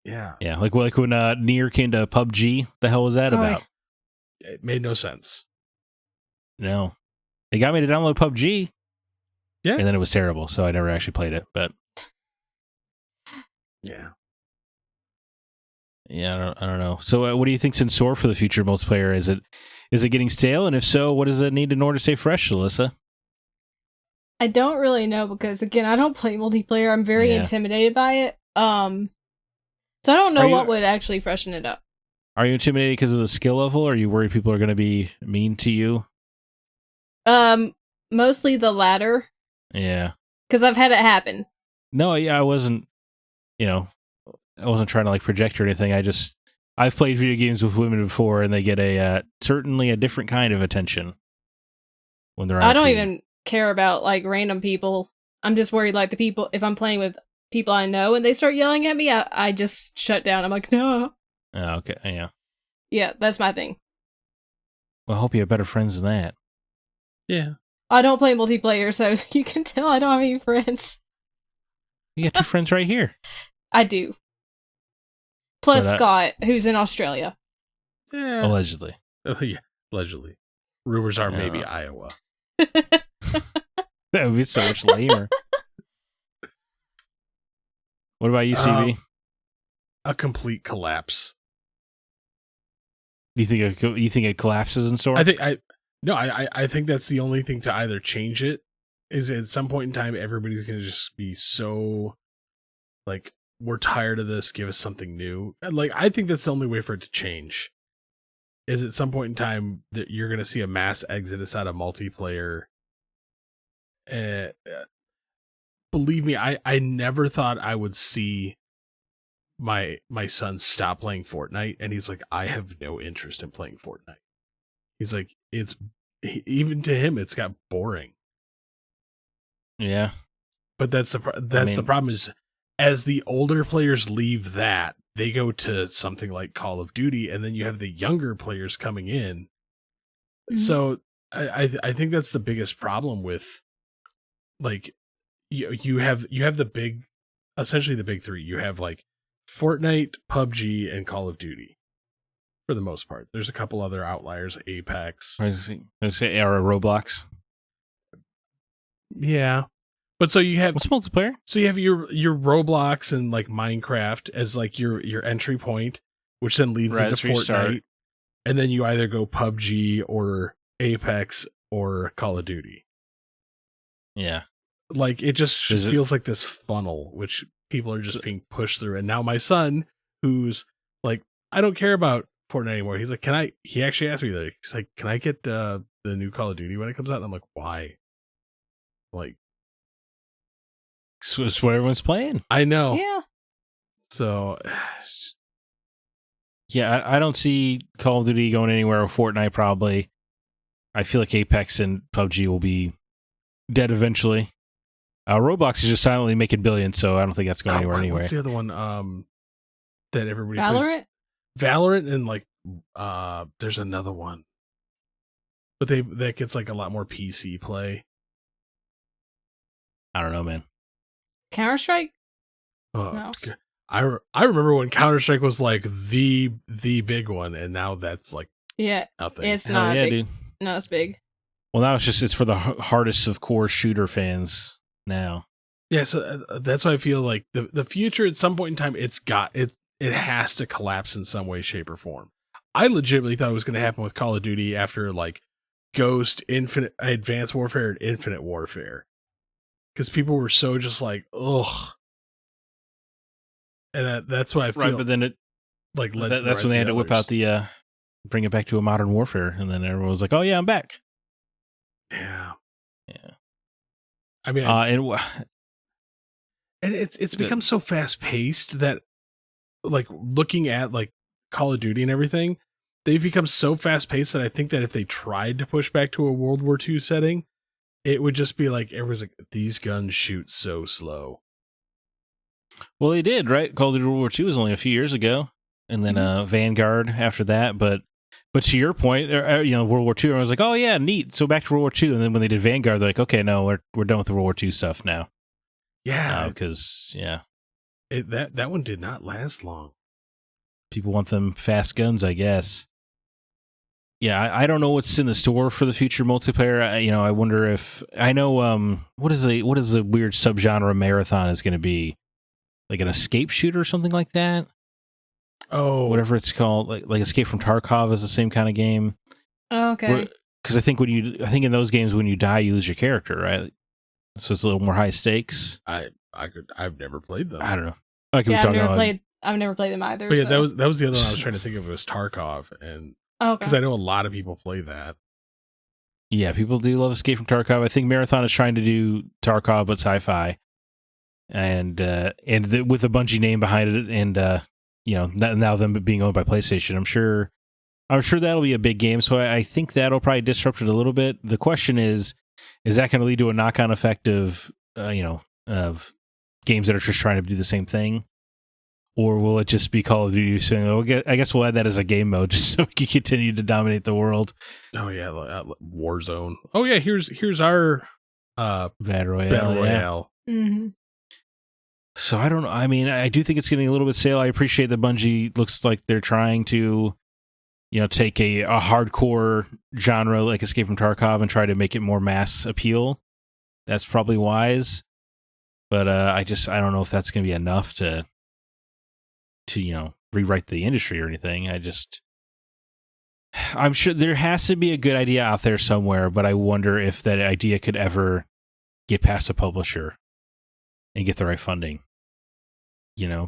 Speaker 4: Yeah.
Speaker 3: Like when Nier came to PUBG. The hell was that about?
Speaker 4: It made no sense.
Speaker 3: No, it got me to download PUBG.
Speaker 4: Yeah,
Speaker 3: and then it was terrible, so I never actually played it. But
Speaker 4: yeah,
Speaker 3: I don't know. So, what do you think's in store for the future multiplayer? Is it getting stale? And if so, what does it need in order to stay fresh, Alyssa?
Speaker 5: I don't really know because, again, I don't play multiplayer. I'm very intimidated by it. So I don't know what would actually freshen it up.
Speaker 3: Are you intimidated because of the skill level? Or are you worried people are going to be mean to you?
Speaker 5: Mostly the latter.
Speaker 3: Yeah.
Speaker 5: Because I've had it happen.
Speaker 3: No, I wasn't, I wasn't trying to like project or anything. I've played video games with women before and they get certainly a different kind of attention when they're on
Speaker 5: I don't even care about like random people. I'm just worried like if I'm playing with people I know and they start yelling at me, I just shut down. I'm like, no.
Speaker 3: Oh, okay. Yeah.
Speaker 5: Yeah, that's my thing.
Speaker 3: Well, I hope you have better friends than that.
Speaker 4: Yeah.
Speaker 5: I don't play multiplayer, so you can tell I don't have any friends.
Speaker 3: You got 2 friends right here.
Speaker 5: I do. Plus Scott, who's in Australia.
Speaker 4: Yeah.
Speaker 3: Allegedly.
Speaker 4: Oh, yeah. Allegedly. Rumors are maybe Iowa.
Speaker 3: That would be so much lamer. What about you, CB?
Speaker 4: A complete collapse.
Speaker 3: You think it collapses in store?
Speaker 4: I think that's the only thing to either change it is at some point in time everybody's going to just be so like, we're tired of this, give us something new. Like, I think that's the only way for it to change. Is at some point in time that you're going to see a mass exodus out of multiplayer. Believe me, I never thought I would see my son stop playing Fortnite, and he's like, I have no interest in playing Fortnite. He's like, even to him, it's got boring.
Speaker 3: Yeah,
Speaker 4: but that's the problem is, as the older players leave that, they go to something like Call of Duty, and then you have the younger players coming in. Mm-hmm. So I think that's the biggest problem with, like, you have essentially the big 3. You have like Fortnite, PUBG, and Call of Duty. For the most part, there's a couple other outliers, Apex.
Speaker 3: Or Roblox.
Speaker 4: Yeah, but so you have
Speaker 3: what's multiplayer?
Speaker 4: So you have your Roblox and like Minecraft as like your entry point, which then leads into Fortnite, and then you either go PUBG or Apex or Call of Duty.
Speaker 3: Yeah,
Speaker 4: like it just feels like this funnel, which people are just being pushed through. And now my son, who's like, I don't care about Fortnite anymore. He's like, he actually asked me that. He's like, can I get the new Call of Duty when it comes out? And I'm like, why? Like,
Speaker 3: it's what everyone's playing.
Speaker 4: I know.
Speaker 5: Yeah.
Speaker 4: So,
Speaker 3: yeah, I don't see Call of Duty going anywhere with Fortnite probably. I feel like Apex and PUBG will be dead eventually. Roblox is just silently making billions, so I don't think that's going anywhere anyway.
Speaker 4: What's the other one that everybody
Speaker 5: Valorant?
Speaker 4: plays? Valorant and like there's another one. But that gets like a lot more PC play.
Speaker 3: I don't know, man.
Speaker 5: Counter-Strike?
Speaker 4: No. I remember when Counter-Strike was like the big one, and now that's like nothing.
Speaker 5: It's not big.
Speaker 3: Dude.
Speaker 5: No, it's big.
Speaker 3: Well, now it's for the hardest of core shooter fans now.
Speaker 4: Yeah, so that's why I feel like the future at some point in time it has to collapse in some way, shape, or form. I legitimately thought it was going to happen with Call of Duty after like Ghost, Advanced Warfare, and Infinite Warfare, because people were so just like, ugh. And that's why I feel
Speaker 3: right. But then that's when they had to whip out the bring it back to a modern warfare, and then everyone was like, "Oh yeah, I'm back."
Speaker 4: Yeah. I mean, and it's become so fast paced that, like, looking at like Call of Duty and everything, they've become so fast paced that I think that if they tried to push back to a World War II setting, it would just be like everyone's like, these guns shoot so slow.
Speaker 3: Well, they did, right? Call of Duty World War II was only a few years ago, and then Vanguard after that. But to your point, World War II, I was like, oh yeah, neat. So back to World War II, and then when they did Vanguard, they're like, okay, no, we're done with the World War II stuff now.
Speaker 4: Yeah,
Speaker 3: because
Speaker 4: that one did not last long.
Speaker 3: People want them fast guns, I guess. Yeah, I don't know what's in the store for the future multiplayer. I wonder if I know what is the weird subgenre marathon is going to be. Like an escape shooter or something like that.
Speaker 4: Oh,
Speaker 3: whatever it's called, like Escape from Tarkov is the same kind of game.
Speaker 5: Oh, okay.
Speaker 3: Because I think in those games when you die you lose your character, right? So it's a little more high stakes.
Speaker 4: I've never played them.
Speaker 3: I don't know.
Speaker 5: I've never played them either.
Speaker 4: But yeah, that was the other one I was trying to think of. It was Tarkov, and because I know a lot of people play that.
Speaker 3: Yeah, people do love Escape from Tarkov. I think Marathon is trying to do Tarkov but sci-fi. And with a Bungie name behind it, and now them being owned by PlayStation, I'm sure that'll be a big game. So I think that'll probably disrupt it a little bit. The question is that going to lead to a knock-on effect of of games that are just trying to do the same thing, or will it just be Call of Duty saying, "Oh, I guess we'll add that as a game mode just so we can continue to dominate the world"?
Speaker 4: Oh yeah, Warzone. Oh yeah, here's our
Speaker 3: Battle Royale.
Speaker 5: Yeah. Mm-hmm.
Speaker 3: So I don't know. I mean, I do think it's getting a little bit stale. I appreciate that Bungie looks like they're trying to, take a hardcore genre like Escape from Tarkov and try to make it more mass appeal. That's probably wise. But I don't know if that's going to be enough to rewrite the industry or anything. I'm sure there has to be a good idea out there somewhere, but I wonder if that idea could ever get past a publisher and get the right funding.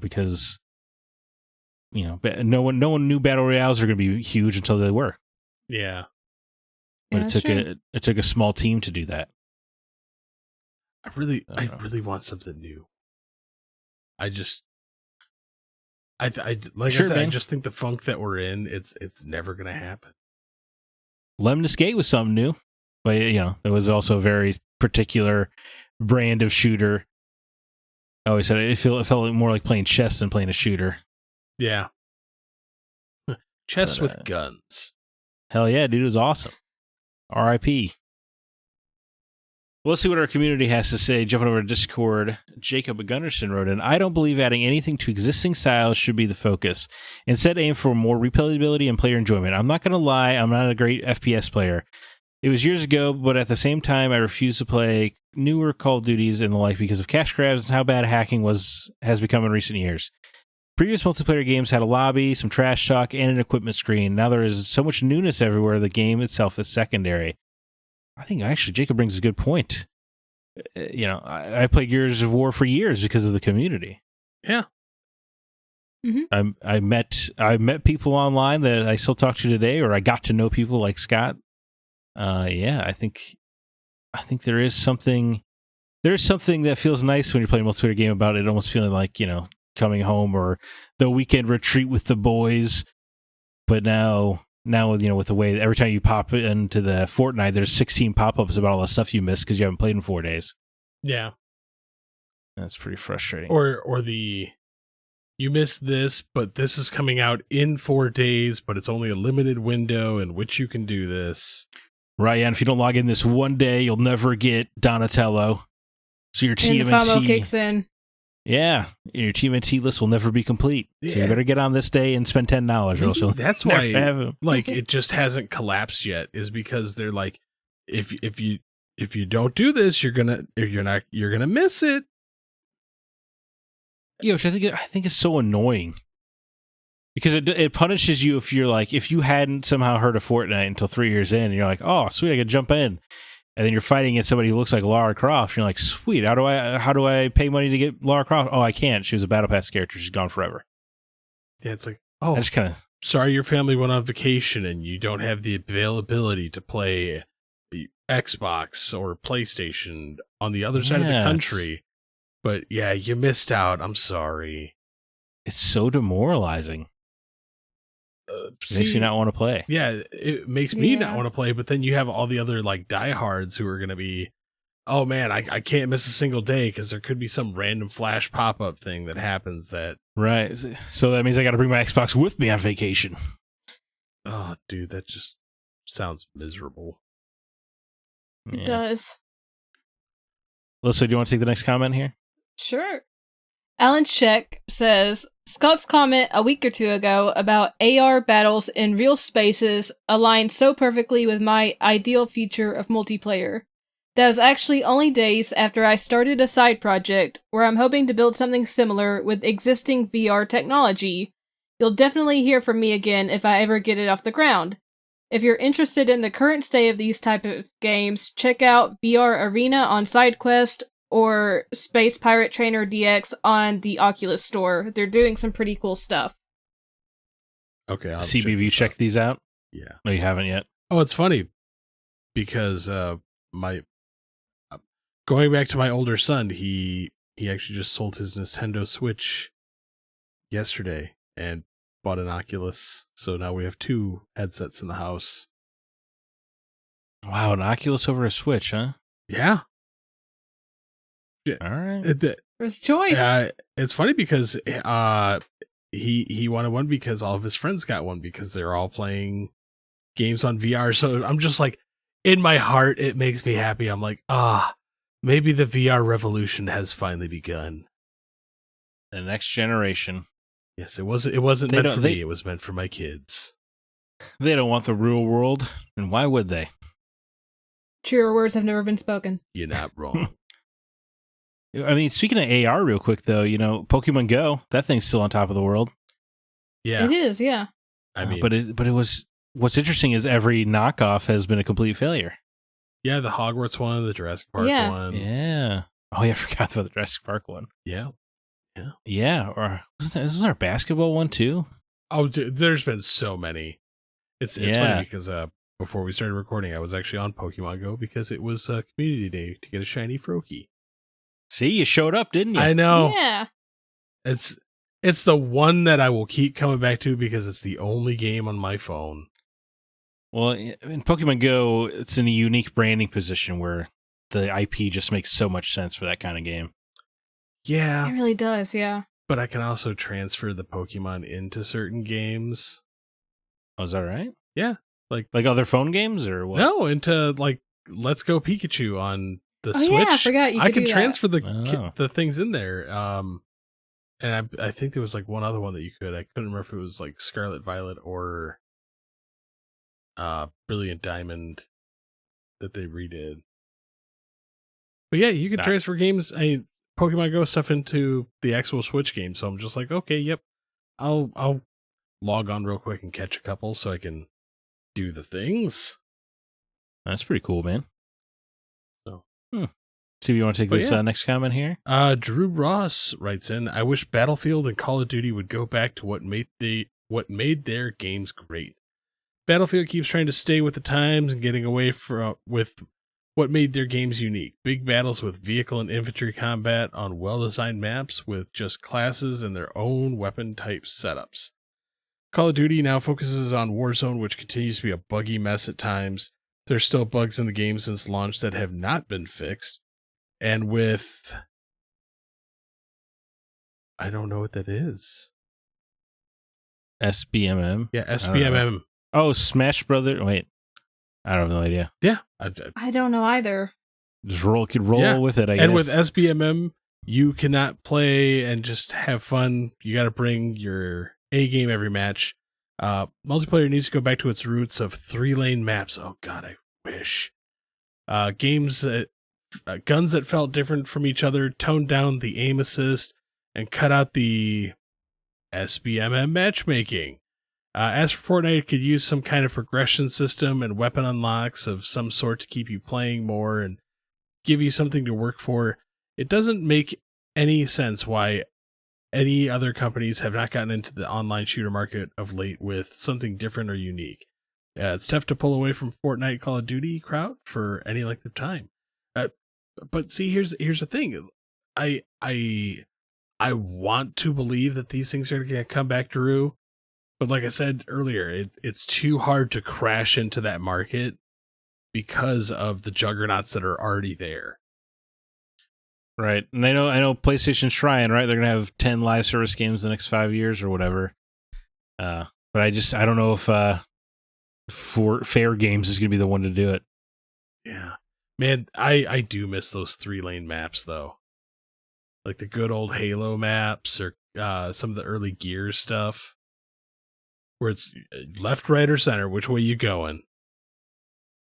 Speaker 3: Because no one knew battle royales are going to be huge until they were.
Speaker 4: Yeah,
Speaker 3: but it took a small team to do that.
Speaker 4: I really want something new. I just think the funk that we're in, it's never going to happen.
Speaker 3: Lemnis Gate was something new, but it was also a very particular brand of shooter. I always said it felt more like playing chess than playing a shooter.
Speaker 4: Yeah. Chess with guns.
Speaker 3: Hell yeah, dude, it was awesome. R.I.P. Well, let's see what our community has to say. Jumping over to Discord, Jacob Gunnarsson wrote in, I don't believe adding anything to existing styles should be the focus. Instead, aim for more replayability and player enjoyment. I'm not going to lie, I'm not a great FPS player. It was years ago, but at the same time, I refuse to play newer Call of Duties and the like because of cash grabs and how bad hacking has become in recent years. Previous multiplayer games had a lobby, some trash talk, and an equipment screen. Now there is so much newness everywhere, the game itself is secondary. I think actually Jacob brings a good point. I played Gears of War for years because of the community.
Speaker 4: Yeah.
Speaker 5: Mm-hmm.
Speaker 3: I met people online that I still talk to today, or I got to know people like Scott. I think there is something that feels nice when you're playing a multiplayer game about it almost feeling like, coming home or the weekend retreat with the boys. But now now, with the way every time you pop into the Fortnite, there's 16 pop-ups about all the stuff you missed because you haven't played in 4 days.
Speaker 4: Yeah.
Speaker 3: That's pretty frustrating.
Speaker 4: Or you missed this, but this is coming out in 4 days, but it's only a limited window in which you can do this.
Speaker 3: Right, and if you don't log in this one day, you'll never get Donatello. So your TMNT...
Speaker 5: And the FOMO kicks in.
Speaker 3: Yeah, your TMNT list will never be complete. Yeah. So you better get on this day and spend $10, or else you'll
Speaker 4: That's why it just hasn't collapsed yet, is because they're like, if you don't do this, you're gonna miss it.
Speaker 3: Yeah, which I think is so annoying. Because it punishes you if you hadn't somehow heard of Fortnite until 3 years in, and you're like, oh, sweet, I can jump in. And then you're fighting against somebody who looks like Lara Croft. And you're like, sweet, how do I pay money to get Lara Croft? Oh, I can't. She was a Battle Pass character. She's gone forever.
Speaker 4: Yeah, it's like, oh,
Speaker 3: I just kind of...
Speaker 4: Sorry your family went on vacation and you don't have the availability to play Xbox or PlayStation on the other side of the country. But yeah, you missed out. I'm sorry.
Speaker 3: It's so demoralizing. It makes you not want to play.
Speaker 4: Yeah, it makes me not want to play, but then you have all the other diehards who are going to be, oh man, I can't miss a single day because there could be some random flash pop-up thing that happens that...
Speaker 3: Right, so that means I got to bring my Xbox with me on vacation.
Speaker 4: Oh, dude, that just sounds miserable.
Speaker 5: It does.
Speaker 3: Alyssa, do you want to take the next comment here?
Speaker 5: Sure. Alan Sheck says, Scott's comment a week or two ago about AR battles in real spaces aligned so perfectly with my ideal future of multiplayer. That was actually only days after I started a side project where I'm hoping to build something similar with existing VR technology. You'll definitely hear from me again if I ever get it off the ground. If you're interested in the current state of these type of games, check out VR Arena on SideQuest or Space Pirate Trainer DX on the Oculus Store. They're doing some pretty cool stuff.
Speaker 4: Okay,
Speaker 3: CB, have you checked these out?
Speaker 4: Yeah.
Speaker 3: No, you haven't yet.
Speaker 4: Oh, it's funny because going back to my older son, he actually just sold his Nintendo Switch yesterday and bought an Oculus. So now we have 2 headsets in the house.
Speaker 3: Wow, an Oculus over a Switch, huh?
Speaker 4: Yeah.
Speaker 3: All right.
Speaker 5: There's choice.
Speaker 4: It's funny because he wanted one because all of his friends got one because they're all playing games on VR. So I'm just like, in my heart, it makes me happy. I'm like, maybe the VR revolution has finally begun.
Speaker 3: The next generation.
Speaker 4: Yes, it wasn't meant for me. It was meant for my kids.
Speaker 3: They don't want the real world, and why would they?
Speaker 5: Truer words have never been spoken.
Speaker 4: You're not wrong.
Speaker 3: I mean, speaking of AR real quick, though, Pokemon Go, that thing's still on top of the world.
Speaker 4: Yeah.
Speaker 5: It is, yeah.
Speaker 4: I mean,
Speaker 3: but it was, what's interesting is every knockoff has been a complete failure.
Speaker 4: Yeah, the Hogwarts one, the Jurassic Park one.
Speaker 3: Yeah. Oh, yeah, I forgot about the Jurassic Park one.
Speaker 4: Yeah.
Speaker 3: Yeah, or isn't there a basketball one, too?
Speaker 4: Oh, dude, there's been so many. It's funny because before we started recording, I was actually on Pokemon Go because it was Community Day to get a shiny Froakie.
Speaker 3: See, you showed up, didn't you?
Speaker 4: I know.
Speaker 5: Yeah.
Speaker 4: It's the one that I will keep coming back to because it's the only game on my phone.
Speaker 3: Well, in Pokemon Go, it's in a unique branding position where the IP just makes so much sense for that kind of game.
Speaker 4: Yeah.
Speaker 5: It really does, yeah.
Speaker 4: But I can also transfer the Pokemon into certain games.
Speaker 3: Oh, is that right?
Speaker 4: Yeah.
Speaker 3: Like other phone games or what?
Speaker 4: No, into Let's Go Pikachu on the Switch.
Speaker 5: Yeah, I forgot you could
Speaker 4: can
Speaker 5: do
Speaker 4: transfer the things in there. And I think there was one other one that you could. I couldn't remember if it was Scarlet Violet or Brilliant Diamond that they redid. But yeah, you can transfer games, Pokemon Go stuff into the actual Switch game. So I'm just like, okay, yep, I'll log on real quick and catch a couple so I can do the things.
Speaker 3: That's pretty cool, man.
Speaker 4: So,
Speaker 3: see if you want to take this next comment here.
Speaker 4: Drew Ross writes in, I wish Battlefield and Call of Duty would go back to what made their games great. Battlefield keeps trying to stay with the times and getting away with what made their games unique. Big battles with vehicle and infantry combat on well-designed maps with just classes and their own weapon type setups. Call of Duty now focuses on Warzone, which continues to be a buggy mess at times. There's still bugs in the game since launch that have not been fixed. And with... I don't know what that is.
Speaker 3: SBMM?
Speaker 4: Yeah, SBMM.
Speaker 3: Oh, Smash Brother. Wait. I don't have no idea.
Speaker 4: Yeah.
Speaker 5: I don't know either.
Speaker 3: Just roll with it, I guess.
Speaker 4: And with SBMM, you cannot play and just have fun. You got to bring your A game every match. Multiplayer needs to go back to its roots of 3-lane maps. Oh God, I wish. Games that, guns that felt different from each other, toned down the aim assist, and cut out the SBMM matchmaking. As for Fortnite, it could use some kind of progression system and weapon unlocks of some sort to keep you playing more and give you something to work for. It doesn't make any sense why any other companies have not gotten into the online shooter market of late with something different or unique. It's tough to pull away from Fortnite Call of Duty crowd for any length of time. But see, here's the thing. I want to believe that these things are going to come back to Rue. But like I said earlier, it's too hard to crash into that market because of the juggernauts that are already there.
Speaker 3: Right. And I know PlayStation's trying, right? They're going to have 10 live service games the next 5 years or whatever. But I don't know if for Fair Games is going to be the one to do it.
Speaker 4: Yeah. Man, I do miss those 3-lane maps, though. Like the good old Halo maps or some of the early Gears stuff. Where it's left, right, or center. Which way you going?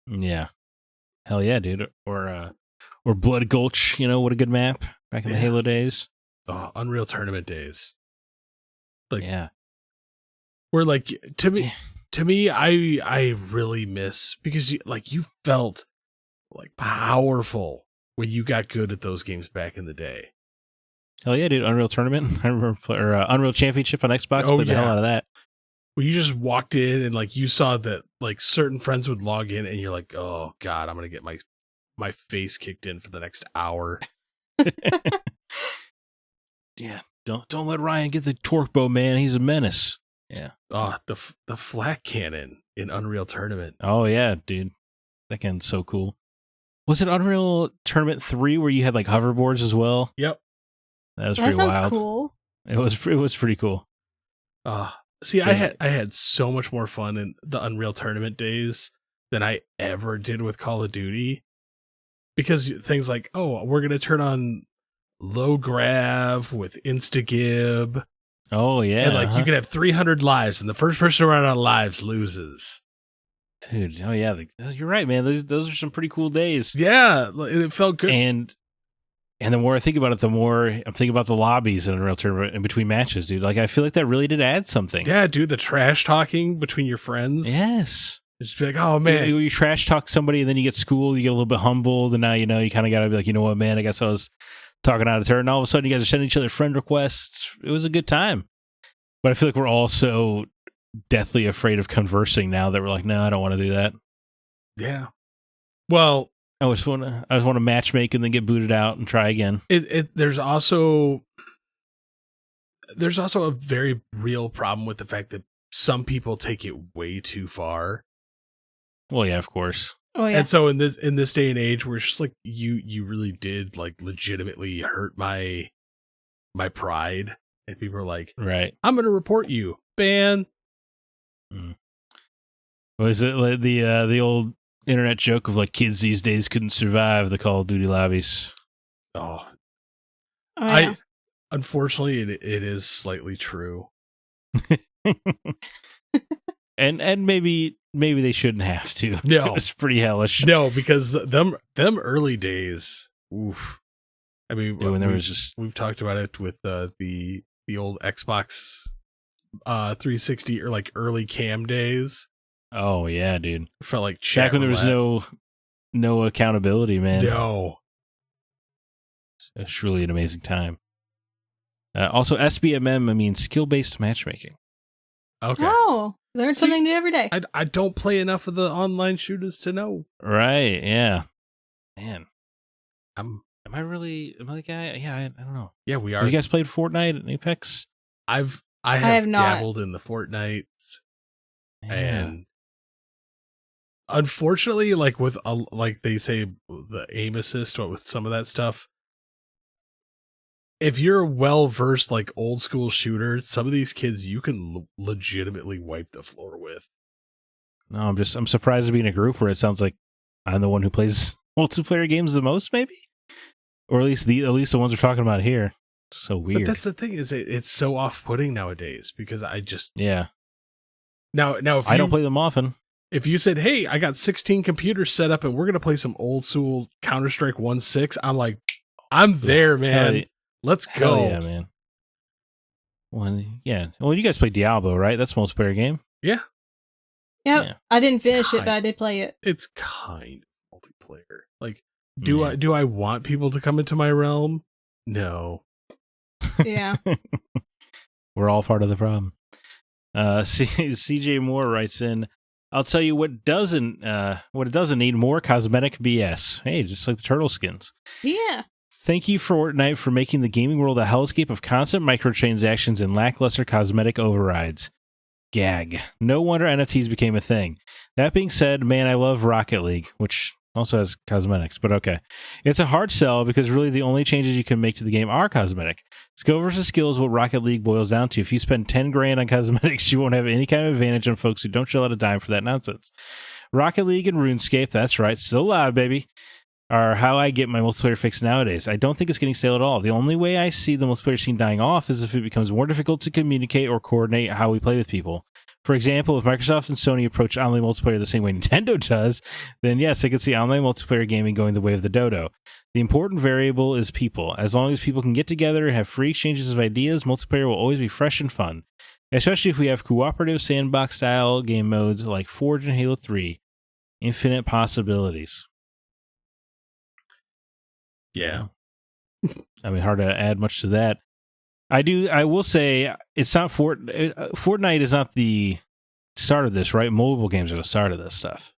Speaker 3: Yeah. Hell yeah, dude. Or Blood Gulch, what a good map back in the Halo days.
Speaker 4: Oh, Unreal Tournament days. Like,
Speaker 3: yeah.
Speaker 4: Where like to me, I really miss because you felt like powerful when you got good at those games back in the day.
Speaker 3: Hell yeah, dude. Unreal Tournament. I remember Unreal Championship on Xbox. Played the hell out of that.
Speaker 4: Well, you just walked in and like you saw that like certain friends would log in and you're like, oh God, I'm gonna get my face kicked in for the next hour.
Speaker 3: Yeah, don't let Ryan get the torque bow, man. He's a menace. Yeah.
Speaker 4: Oh, the flak cannon in Unreal Tournament.
Speaker 3: Oh yeah, dude, that canon's so cool. Was it Unreal Tournament 3 where you had like hoverboards as well?
Speaker 4: Yep.
Speaker 3: That was pretty wild.
Speaker 5: Cool.
Speaker 3: It was pretty cool.
Speaker 4: See, yeah. I had so much more fun in the Unreal Tournament days than I ever did with Call of Duty. Because things like, oh, we're going to turn on low grav with insta-gib.
Speaker 3: Oh, yeah.
Speaker 4: And like you can have 300 lives and the first person to run out of lives loses.
Speaker 3: Dude, oh yeah, you're right, man. Those are some pretty cool days.
Speaker 4: Yeah, it felt good.
Speaker 3: And the more I think about it, the more I'm thinking about the lobbies in a real tournament in between matches, dude. Like, I feel like that really did add something.
Speaker 4: Yeah, dude, the trash talking between your friends.
Speaker 3: Yes.
Speaker 4: Just be like, oh, man.
Speaker 3: You trash talk somebody, and then you get schooled, you get a little bit humbled, and now, you kind of got to be like, you know what, man, I guess I was talking out of turn. And all of a sudden, you guys are sending each other friend requests. It was a good time. But I feel like we're all so deathly afraid of conversing now that we're like, no, I don't want to do that.
Speaker 4: Yeah. Well,
Speaker 3: I just want to matchmake and then get booted out and try again.
Speaker 4: There's also a very real problem with the fact that some people take it way too far.
Speaker 3: Well, yeah, of course.
Speaker 5: Oh yeah.
Speaker 4: And so in this day and age, where it's just like you really did like legitimately hurt my pride, and people are like,
Speaker 3: right,
Speaker 4: I'm going to report you, ban.
Speaker 3: Was it like the old internet joke of like kids these days couldn't survive the Call of Duty lobbies?
Speaker 5: Oh yeah.
Speaker 4: Unfortunately, it is slightly true.
Speaker 3: and maybe they shouldn't have to.
Speaker 4: No,
Speaker 3: it's pretty hellish.
Speaker 4: No, because them early days. Oof. I mean, we've talked about it with the old Xbox 360 or like early cam days.
Speaker 3: Oh yeah, dude.
Speaker 4: It felt like
Speaker 3: back when there was no accountability, man.
Speaker 4: No.
Speaker 3: It's truly an amazing time. Also, SBMM, I mean, skill-based matchmaking.
Speaker 4: Okay.
Speaker 5: Oh, learn something new every day.
Speaker 4: I don't play enough of the online shooters to know.
Speaker 3: Right, yeah. Man. Am I the guy? Yeah, I don't know.
Speaker 4: Yeah, we are.
Speaker 3: Have you guys played Fortnite and Apex?
Speaker 4: I've I have dabbled in the Fortnites, and unfortunately, like with like they say, the aim assist with some of that stuff. If you're well versed, like old school shooters, some of these kids you can legitimately wipe the floor with.
Speaker 3: No, I'm surprised to be in a group where it sounds like I'm the one who plays multiplayer games the most, maybe, or at least the ones we're talking about here. So weird.
Speaker 4: But that's the thing, is it's so off-putting nowadays, because I just
Speaker 3: now
Speaker 4: if
Speaker 3: I don't play them often.
Speaker 4: If you said, "Hey, I got 16 computers set up and we're gonna play some old school Counter-Strike 1.6," I'm like, I'm there, man. Let's go.
Speaker 3: Hell yeah, man. Well, you guys play Diablo, right? That's a multiplayer game.
Speaker 4: Yeah.
Speaker 5: Yep. Yeah. I didn't finish it, but I did play it.
Speaker 4: It's kind of multiplayer. Like, do I want people to come into my realm? No.
Speaker 5: Yeah.
Speaker 3: We're all part of the problem. CJ Moore writes in, I'll tell you what it doesn't need: more cosmetic BS. Hey, just like the turtle skins.
Speaker 5: Yeah.
Speaker 3: Thank you, Fortnite, for making the gaming world a hellscape of constant microtransactions and lackluster cosmetic overrides. Gag. No wonder NFTs became a thing. That being said, man, I love Rocket League, which also has cosmetics, but okay. It's a hard sell because really the only changes you can make to the game are cosmetic. Skill versus skill is what Rocket League boils down to. If you spend 10 grand on cosmetics, you won't have any kind of advantage on folks who don't shell out a dime for that nonsense. Rocket League and RuneScape, that's right, still alive, baby, are how I get my multiplayer fix nowadays. I don't think it's getting stale at all. The only way I see the multiplayer scene dying off is if it becomes more difficult to communicate or coordinate how we play with people. For example, if Microsoft and Sony approach online multiplayer the same way Nintendo does, then yes, I could see online multiplayer gaming going the way of the dodo. The important variable is people. As long as people can get together and have free exchanges of ideas, multiplayer will always be fresh and fun. Especially if we have cooperative sandbox-style game modes like Forge and Halo 3. Infinite possibilities.
Speaker 4: Yeah.
Speaker 3: I mean, hard to add much to that. I will say it's not Fortnite is not the start of this, right? Mobile games are the start of this stuff.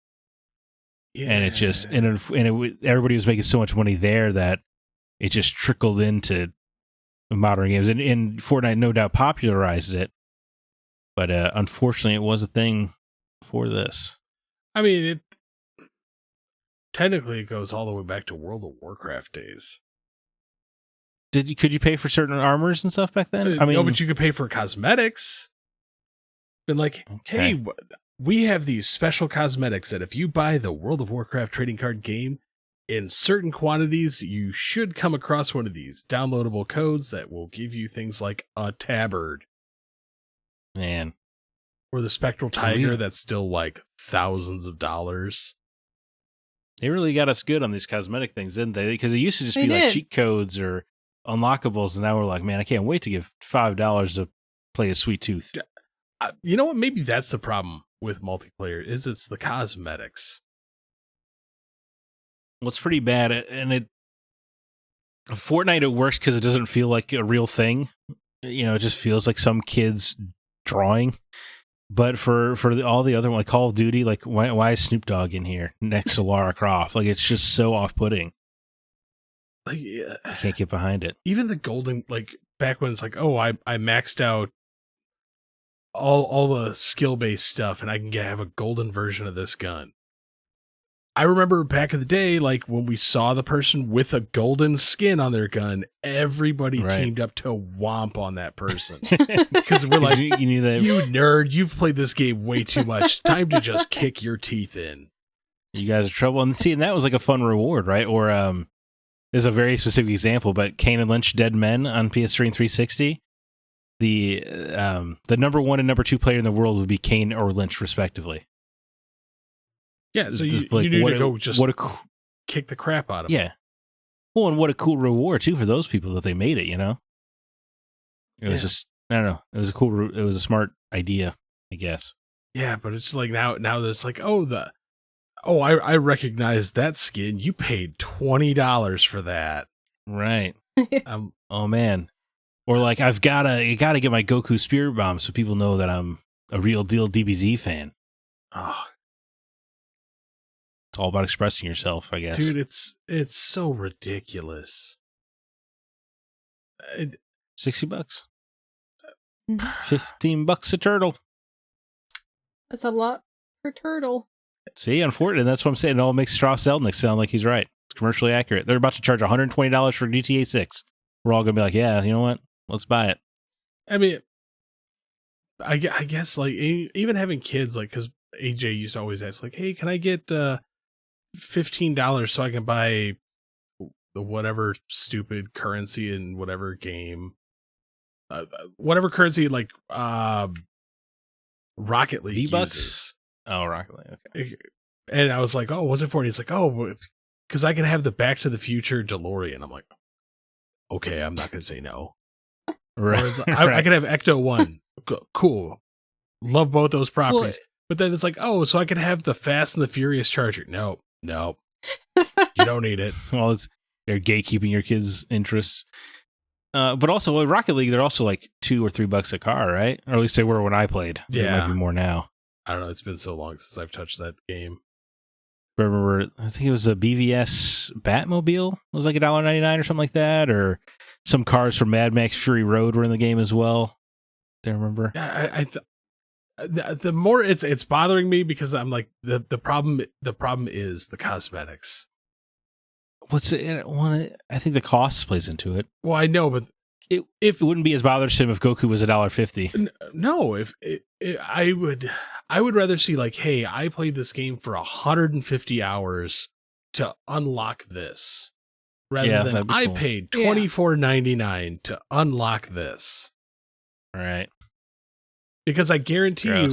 Speaker 3: Yeah. And it's just, everybody was making so much money there that it just trickled into modern games. And Fortnite no doubt popularized it. But unfortunately, it was a thing for this.
Speaker 4: I mean, technically it goes all the way back to World of Warcraft days.
Speaker 3: Could you pay for certain armors and stuff back then? I mean,
Speaker 4: no, but you could pay for cosmetics. Been like, okay. Hey, we have these special cosmetics that if you buy the World of Warcraft trading card game in certain quantities, you should come across one of these downloadable codes that will give you things like a tabard.
Speaker 3: Man.
Speaker 4: Or the Spectral Tiger that's still like thousands of dollars.
Speaker 3: They really got us good on these cosmetic things, didn't they? Because it used to just be like cheat codes or unlockables, and now we're like, man, I can't wait to give $5 to play a Sweet Tooth.
Speaker 4: You know what? Maybe that's the problem with multiplayer, is it's the cosmetics.
Speaker 3: Well, it's pretty bad, and Fortnite, it works because it doesn't feel like a real thing. You know, it just feels like some kid's drawing. But for all the other, like Call of Duty, like why is Snoop Dogg in here next to Lara Croft? Like, it's just so off-putting.
Speaker 4: Like, yeah.
Speaker 3: I can't get behind it.
Speaker 4: Even the golden, like back when it's like, oh, I maxed out all the skill-based stuff, and I can have a golden version of this gun. I remember back in the day, like when we saw the person with a golden skin on their gun, everybody teamed up to womp on that person. Because we're like, you knew that. You nerd, you've played this game way too much. Time to just kick your teeth in.
Speaker 3: You guys are trouble. And see, and that was like a fun reward, right? Or there's a very specific example, but Kane and Lynch Dead Men on PS3 and 360. The number 1 and number 2 player in the world would be Kane or Lynch, respectively.
Speaker 4: Yeah, so you need to go just kick the crap out of them.
Speaker 3: Yeah. Well, and what a cool reward, too, for those people that they made it, you know? It was just, I don't know. It was it was a smart idea, I guess.
Speaker 4: Yeah, but it's like now there's like, I recognize that skin. You paid $20 for that.
Speaker 3: Right. Oh, man. Or like, I gotta get my Goku Spirit Bomb so people know that I'm a real deal DBZ fan.
Speaker 4: Oh,
Speaker 3: it's all about expressing yourself, I guess.
Speaker 4: Dude, it's so ridiculous.
Speaker 3: $60. $15 a turtle.
Speaker 5: That's a lot per turtle.
Speaker 3: See, unfortunately, that's what I'm saying. It all makes Strauss Zelnick sound like he's right. It's commercially accurate. They're about to charge $120 for GTA 6. We're all going to be like, yeah, you know what? Let's buy it.
Speaker 4: I mean, I guess, like, even having kids, like, because AJ used to always ask, like, hey, can I get $15 so I can buy whatever stupid currency in whatever game? Whatever currency, like, Rocket League uses.
Speaker 3: Oh, Rocket League, okay.
Speaker 4: And I was like, oh, what's it for? And he's like, oh, because I can have the Back to the Future DeLorean. I'm like, okay, I'm not going to say no.
Speaker 3: Right.
Speaker 4: I can have Ecto 1. Cool. Love both those properties. Well, but then it's like, oh, so I can have the Fast and the Furious Charger. No. You don't need it.
Speaker 3: Well, you're gatekeeping your kids' interests. But also with Rocket League, they're also like $2 or $3 a car, right? Or at least they were when I played.
Speaker 4: Yeah.
Speaker 3: It might be more now.
Speaker 4: I don't know. It's been so long since I've touched that game.
Speaker 3: I remember, I think it was a BVS Batmobile. It was like $1.99 or something like that. Or some cars from Mad Max Fury Road were in the game as well. Do you remember?
Speaker 4: The more it's bothering me because I'm like the problem is the cosmetics.
Speaker 3: What's it? I think the cost plays into it.
Speaker 4: Well, I know, but
Speaker 3: if it wouldn't be as bothersome if Goku was $1.50.
Speaker 4: No, I would rather see like, hey, I played this game for 150 hours to unlock this, rather than I paid $24.99 to unlock this.
Speaker 3: Right.
Speaker 4: Because I guarantee you,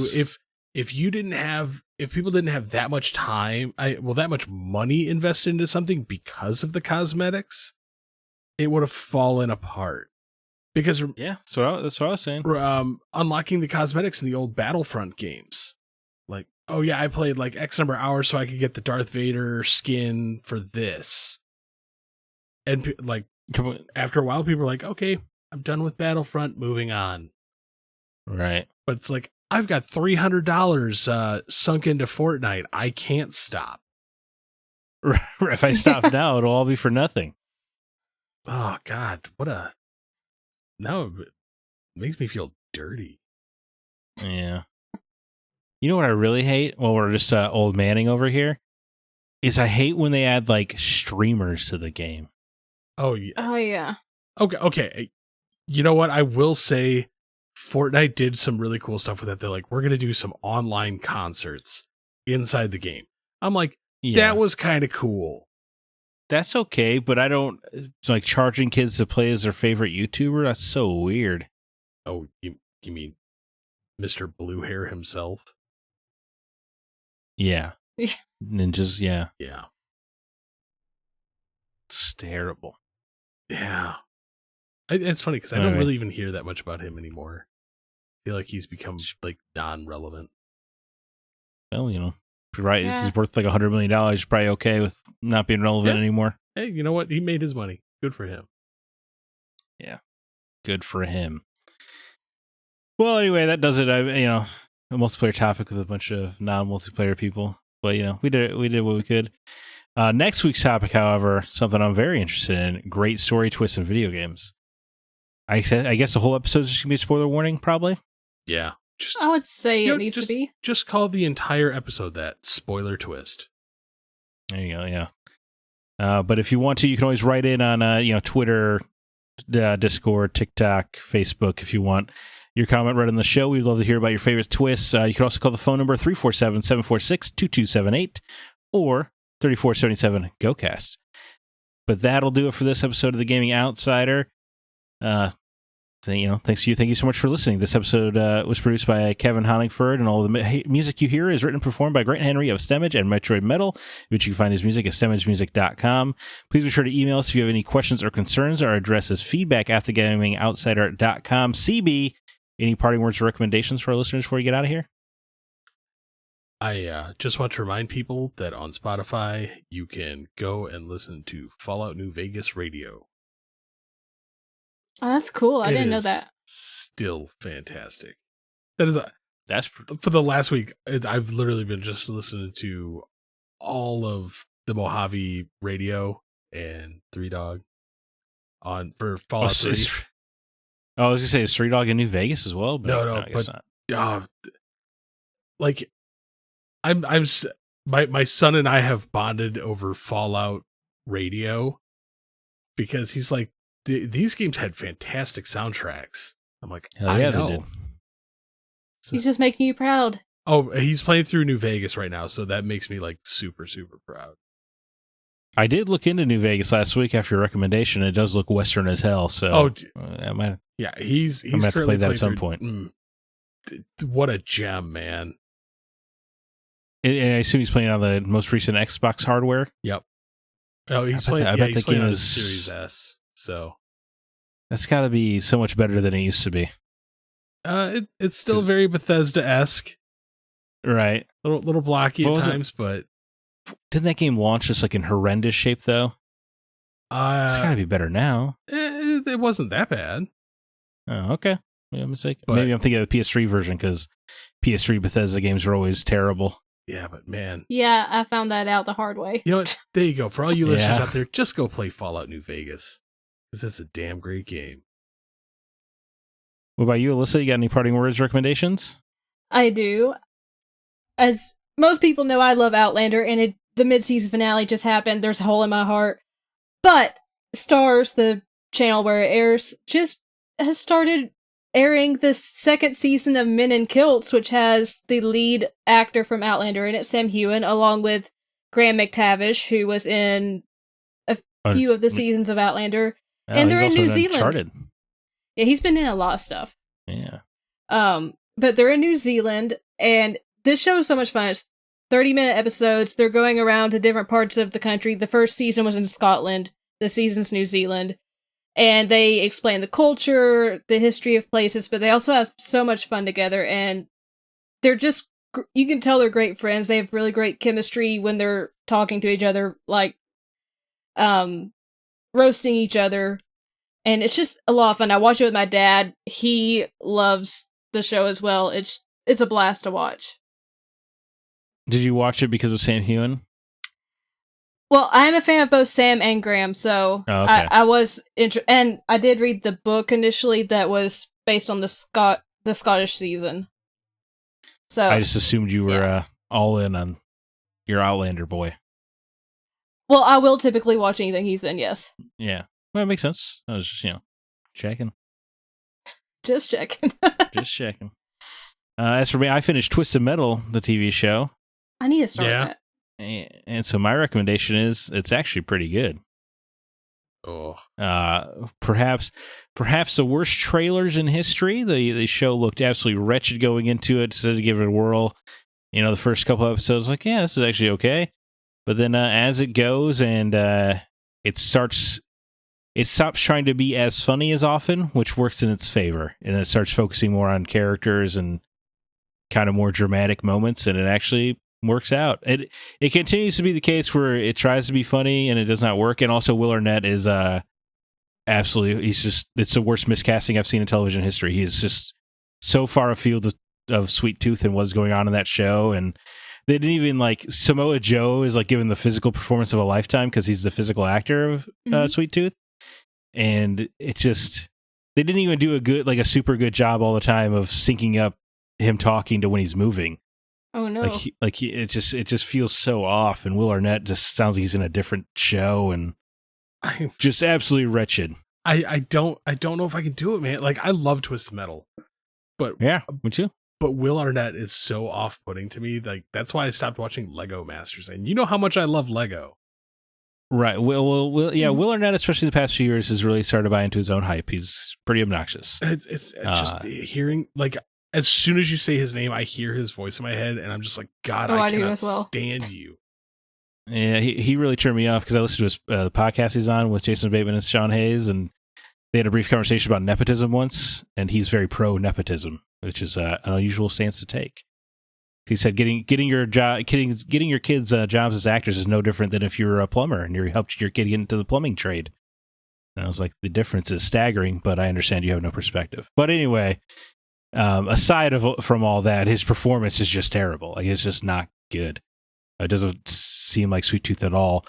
Speaker 4: if people didn't have that much time, that much money invested into something because of the cosmetics, it would have fallen apart. Because
Speaker 3: that's what I was saying.
Speaker 4: Unlocking the cosmetics in the old Battlefront games, like, oh yeah, I played like X number of hours so I could get the Darth Vader skin for this, and like after a while, people are like, okay, I'm done with Battlefront, moving on.
Speaker 3: Right.
Speaker 4: But it's like, I've got $300 sunk into Fortnite. I can't stop.
Speaker 3: If I stop now, it'll all be for nothing.
Speaker 4: Oh God, now it makes me feel dirty.
Speaker 3: Yeah. You know what I really hate? Well, we're just old manning over here. Is I hate when they add like streamers to the game.
Speaker 5: Oh yeah.
Speaker 4: Okay. You know what? I will say Fortnite did some really cool stuff with that. They're like, we're going to do some online concerts inside the game. I'm like, that was kind of cool.
Speaker 3: That's okay, but I don't like charging kids to play as their favorite YouTuber. That's so weird.
Speaker 4: Oh, you mean Mr. Blue Hair himself?
Speaker 3: Yeah. Ninjas, yeah.
Speaker 4: Yeah.
Speaker 3: It's terrible.
Speaker 4: Yeah. It's funny because I don't really even hear that much about him anymore. I feel like he's become like non-relevant.
Speaker 3: Well, you know, right. Yeah. He's worth like $100 million. He's probably okay with not being relevant anymore.
Speaker 4: Hey, you know what? He made his money. Good for him.
Speaker 3: Yeah. Good for him. Well, anyway, that does it. A multiplayer topic with a bunch of non-multiplayer people. But, you know, we did what we could. Next week's topic, however, something I'm very interested in, great story twists in video games. I guess the whole episode is just going to be a spoiler warning, probably?
Speaker 4: Yeah.
Speaker 5: I would say it needs to be.
Speaker 4: Just call the entire episode that, spoiler twist.
Speaker 3: There you go, yeah. But if you want to, you can always write in on Twitter, Discord, TikTok, Facebook if you want your comment right on the show. We'd love to hear about your favorite twists. You can also call the phone number 347-746-2278 or 3477-GO-CAST. But that'll do it for this episode of The Gaming Outsider. Thank you so much for listening. This episode was produced by Kevin Honigford, and all the music you hear is written and performed by Grant Henry of Stemage and Metroid Metal, which you can find his music at stemagemusic.com. Please be sure to email us if you have any questions or concerns. Our address is feedback@thegamingoutsider.com. CB, any parting words or recommendations for our listeners before you get out of here?
Speaker 4: I just want to remind people that on Spotify, you can go and listen to Fallout New Vegas Radio.
Speaker 5: Oh, that's cool. I didn't know that.
Speaker 4: Still fantastic. That's for the last week. I've literally been just listening to all of the Mojave Radio and Three Dog for Fallout 3.
Speaker 3: Oh, I was gonna say is Street Dog in New Vegas as well, but
Speaker 4: no,
Speaker 3: I guess not.
Speaker 4: Like my son and I have bonded over Fallout Radio because he's like, these games had fantastic soundtracks. I'm like,
Speaker 3: hell yeah,
Speaker 4: I know.
Speaker 3: they did.
Speaker 5: So, he's just making you proud.
Speaker 4: Oh, he's playing through New Vegas right now, so that makes me like super, super proud.
Speaker 3: I did look into New Vegas last week after your recommendation. It does look Western as hell. So, I might.
Speaker 4: Yeah, he's
Speaker 3: I'm gonna have to play that at some point.
Speaker 4: What a gem, man!
Speaker 3: And I assume he's playing on the most recent Xbox hardware.
Speaker 4: Yep. Oh, he's playing. I bet the game is Series S. So
Speaker 3: that's got to be so much better than it used to be.
Speaker 4: It's still very Bethesda-esque,
Speaker 3: right?
Speaker 4: Little blocky at times, but
Speaker 3: didn't that game launch just like in horrendous shape though? It's got to be better now.
Speaker 4: It wasn't that bad.
Speaker 3: Oh, okay. Yeah, I'm mistaken. Maybe I'm thinking of the PS3 version because PS3 Bethesda games are always terrible.
Speaker 4: Yeah, but man.
Speaker 5: Yeah, I found that out the hard way.
Speaker 4: You know what? There you go. For all you listeners out there, just go play Fallout New Vegas because it's a damn great game.
Speaker 3: What about you, Alyssa? You got any parting words, recommendations?
Speaker 5: I do. As most people know, I love Outlander, and the mid-season finale just happened. There's a hole in my heart. But Starz, the channel where it airs, just has started airing the second season of Men in Kilts, which has the lead actor from Outlander in it, Sam Heughan, along with Graham McTavish, who was in a few of the seasons of Outlander. And they're in New Zealand. Uncharted. Yeah, he's been in a lot of stuff.
Speaker 3: Yeah.
Speaker 5: But they're in New Zealand, and this show is so much fun. It's 30-minute episodes. They're going around to different parts of the country. The first season was in Scotland. This season's New Zealand. And they explain the culture, the history of places, but they also have so much fun together, and they're just, you can tell they're great friends. They have really great chemistry when they're talking to each other, like, roasting each other, and it's just a lot of fun. I watch it with my dad. He loves the show as well. It's a blast to watch.
Speaker 3: Did you watch it because of Sam Heughan?
Speaker 5: Well, I'm a fan of both Sam and Graham, so okay. I was and I did read the book initially that was based on the Scottish season. So
Speaker 3: I just assumed you were all in on your Outlander boy.
Speaker 5: Well, I will typically watch anything he's in, yes.
Speaker 3: Yeah. Well, it makes sense. I was just, checking.
Speaker 5: Just checking.
Speaker 3: Just checking. As for me, I finished Twisted Metal, the TV show.
Speaker 5: I need to start that.
Speaker 3: And so my recommendation is it's actually pretty good.
Speaker 4: Oh.
Speaker 3: Perhaps the worst trailers in history. The show looked absolutely wretched going into it. So to give it a whirl, the first couple episodes, like, yeah, this is actually okay. But then as it goes and it stops trying to be as funny as often, which works in its favor. And it starts focusing more on characters and kind of more dramatic moments, and it actually works out. It continues to be the case where it tries to be funny and it does not work. And also Will Arnett is absolutely, it's the worst miscasting I've seen in television history. He is just so far afield of Sweet Tooth and what's going on in that show. And they didn't even Samoa Joe is given the physical performance of a lifetime because he's the physical actor of Sweet Tooth. And it just, they didn't even do a super good job all the time of syncing up him talking to when he's moving.
Speaker 5: Oh no!
Speaker 3: It just feels so off, and Will Arnett just sounds like he's in a different show, and just absolutely wretched.
Speaker 4: I don't know if I can do it, man. I love Twisted Metal, but
Speaker 3: yeah, would you?
Speaker 4: But Will Arnett is so off-putting to me. That's why I stopped watching Lego Masters, and you know how much I love Lego.
Speaker 3: Right. Will Arnett, especially the past few years, has really started to buy into his own hype. He's pretty obnoxious.
Speaker 4: It's just hearing as soon as you say his name, I hear his voice in my head, and I'm just like, God, I cannot stand you.
Speaker 3: Yeah, he really turned me off because I listened to his the podcast he's on with Jason Bateman and Sean Hayes, and they had a brief conversation about nepotism once, and he's very pro nepotism, which is an unusual stance to take. He said getting your kids jobs as actors is no different than if you're a plumber and you helped your kid get into the plumbing trade. And I was like, the difference is staggering, but I understand you have no perspective. But anyway. Aside from all that, his performance is just terrible. It's just not good. It doesn't seem like Sweet Tooth at all.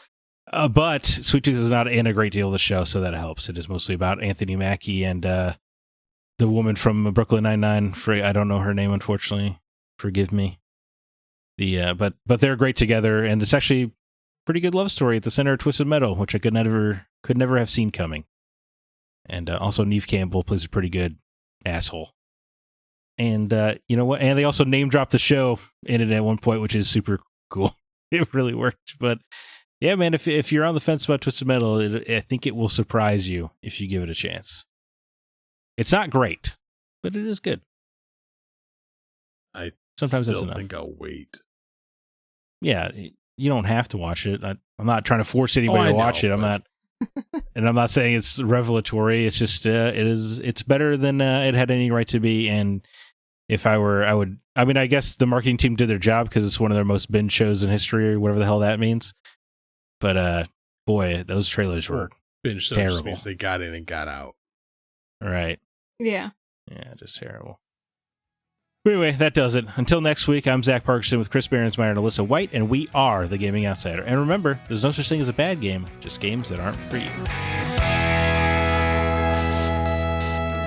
Speaker 3: But Sweet Tooth is not in a great deal of the show, so that helps. It is mostly about Anthony Mackie and the woman from Brooklyn Nine-Nine. I don't know her name, unfortunately. Forgive me. But they're great together, and it's actually a pretty good love story at the center of Twisted Metal, which I could never have seen coming. And also Neve Campbell plays a pretty good asshole. And you know what? And they also name dropped the show in it at one point, which is super cool. It really worked. But yeah, man, if you're on the fence about Twisted Metal, I think it will surprise you if you give it a chance. It's not great, but it is good.
Speaker 4: Sometimes
Speaker 3: that's enough.
Speaker 4: I think I'll wait.
Speaker 3: Yeah, you don't have to watch it. I'm not trying to force anybody to watch it. I'm not, and I'm not saying it's revelatory. It's just it's better than it had any right to be. And if I were, I would. I mean, I guess the marketing team did their job because it's one of their most binge shows in history, or whatever the hell that means. But boy, those trailers were
Speaker 4: binge shows
Speaker 3: terrible.
Speaker 4: Means they got in and got out.
Speaker 3: Right.
Speaker 5: Yeah.
Speaker 3: Yeah, just terrible. But anyway, that does it. Until next week, I'm Zach Parkinson with Chris Behrensmeyer and Alyssa White, and we are The Gaming Outsider. And remember, there's no such thing as a bad game, just games that aren't for you.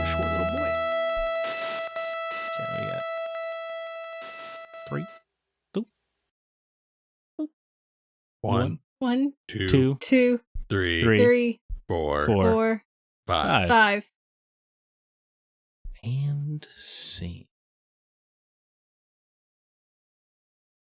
Speaker 3: Short little boy. Okay, we got 3, 2,
Speaker 4: 1,
Speaker 5: 2,
Speaker 4: 3,
Speaker 5: 4,
Speaker 4: 4, 5.
Speaker 3: And scene.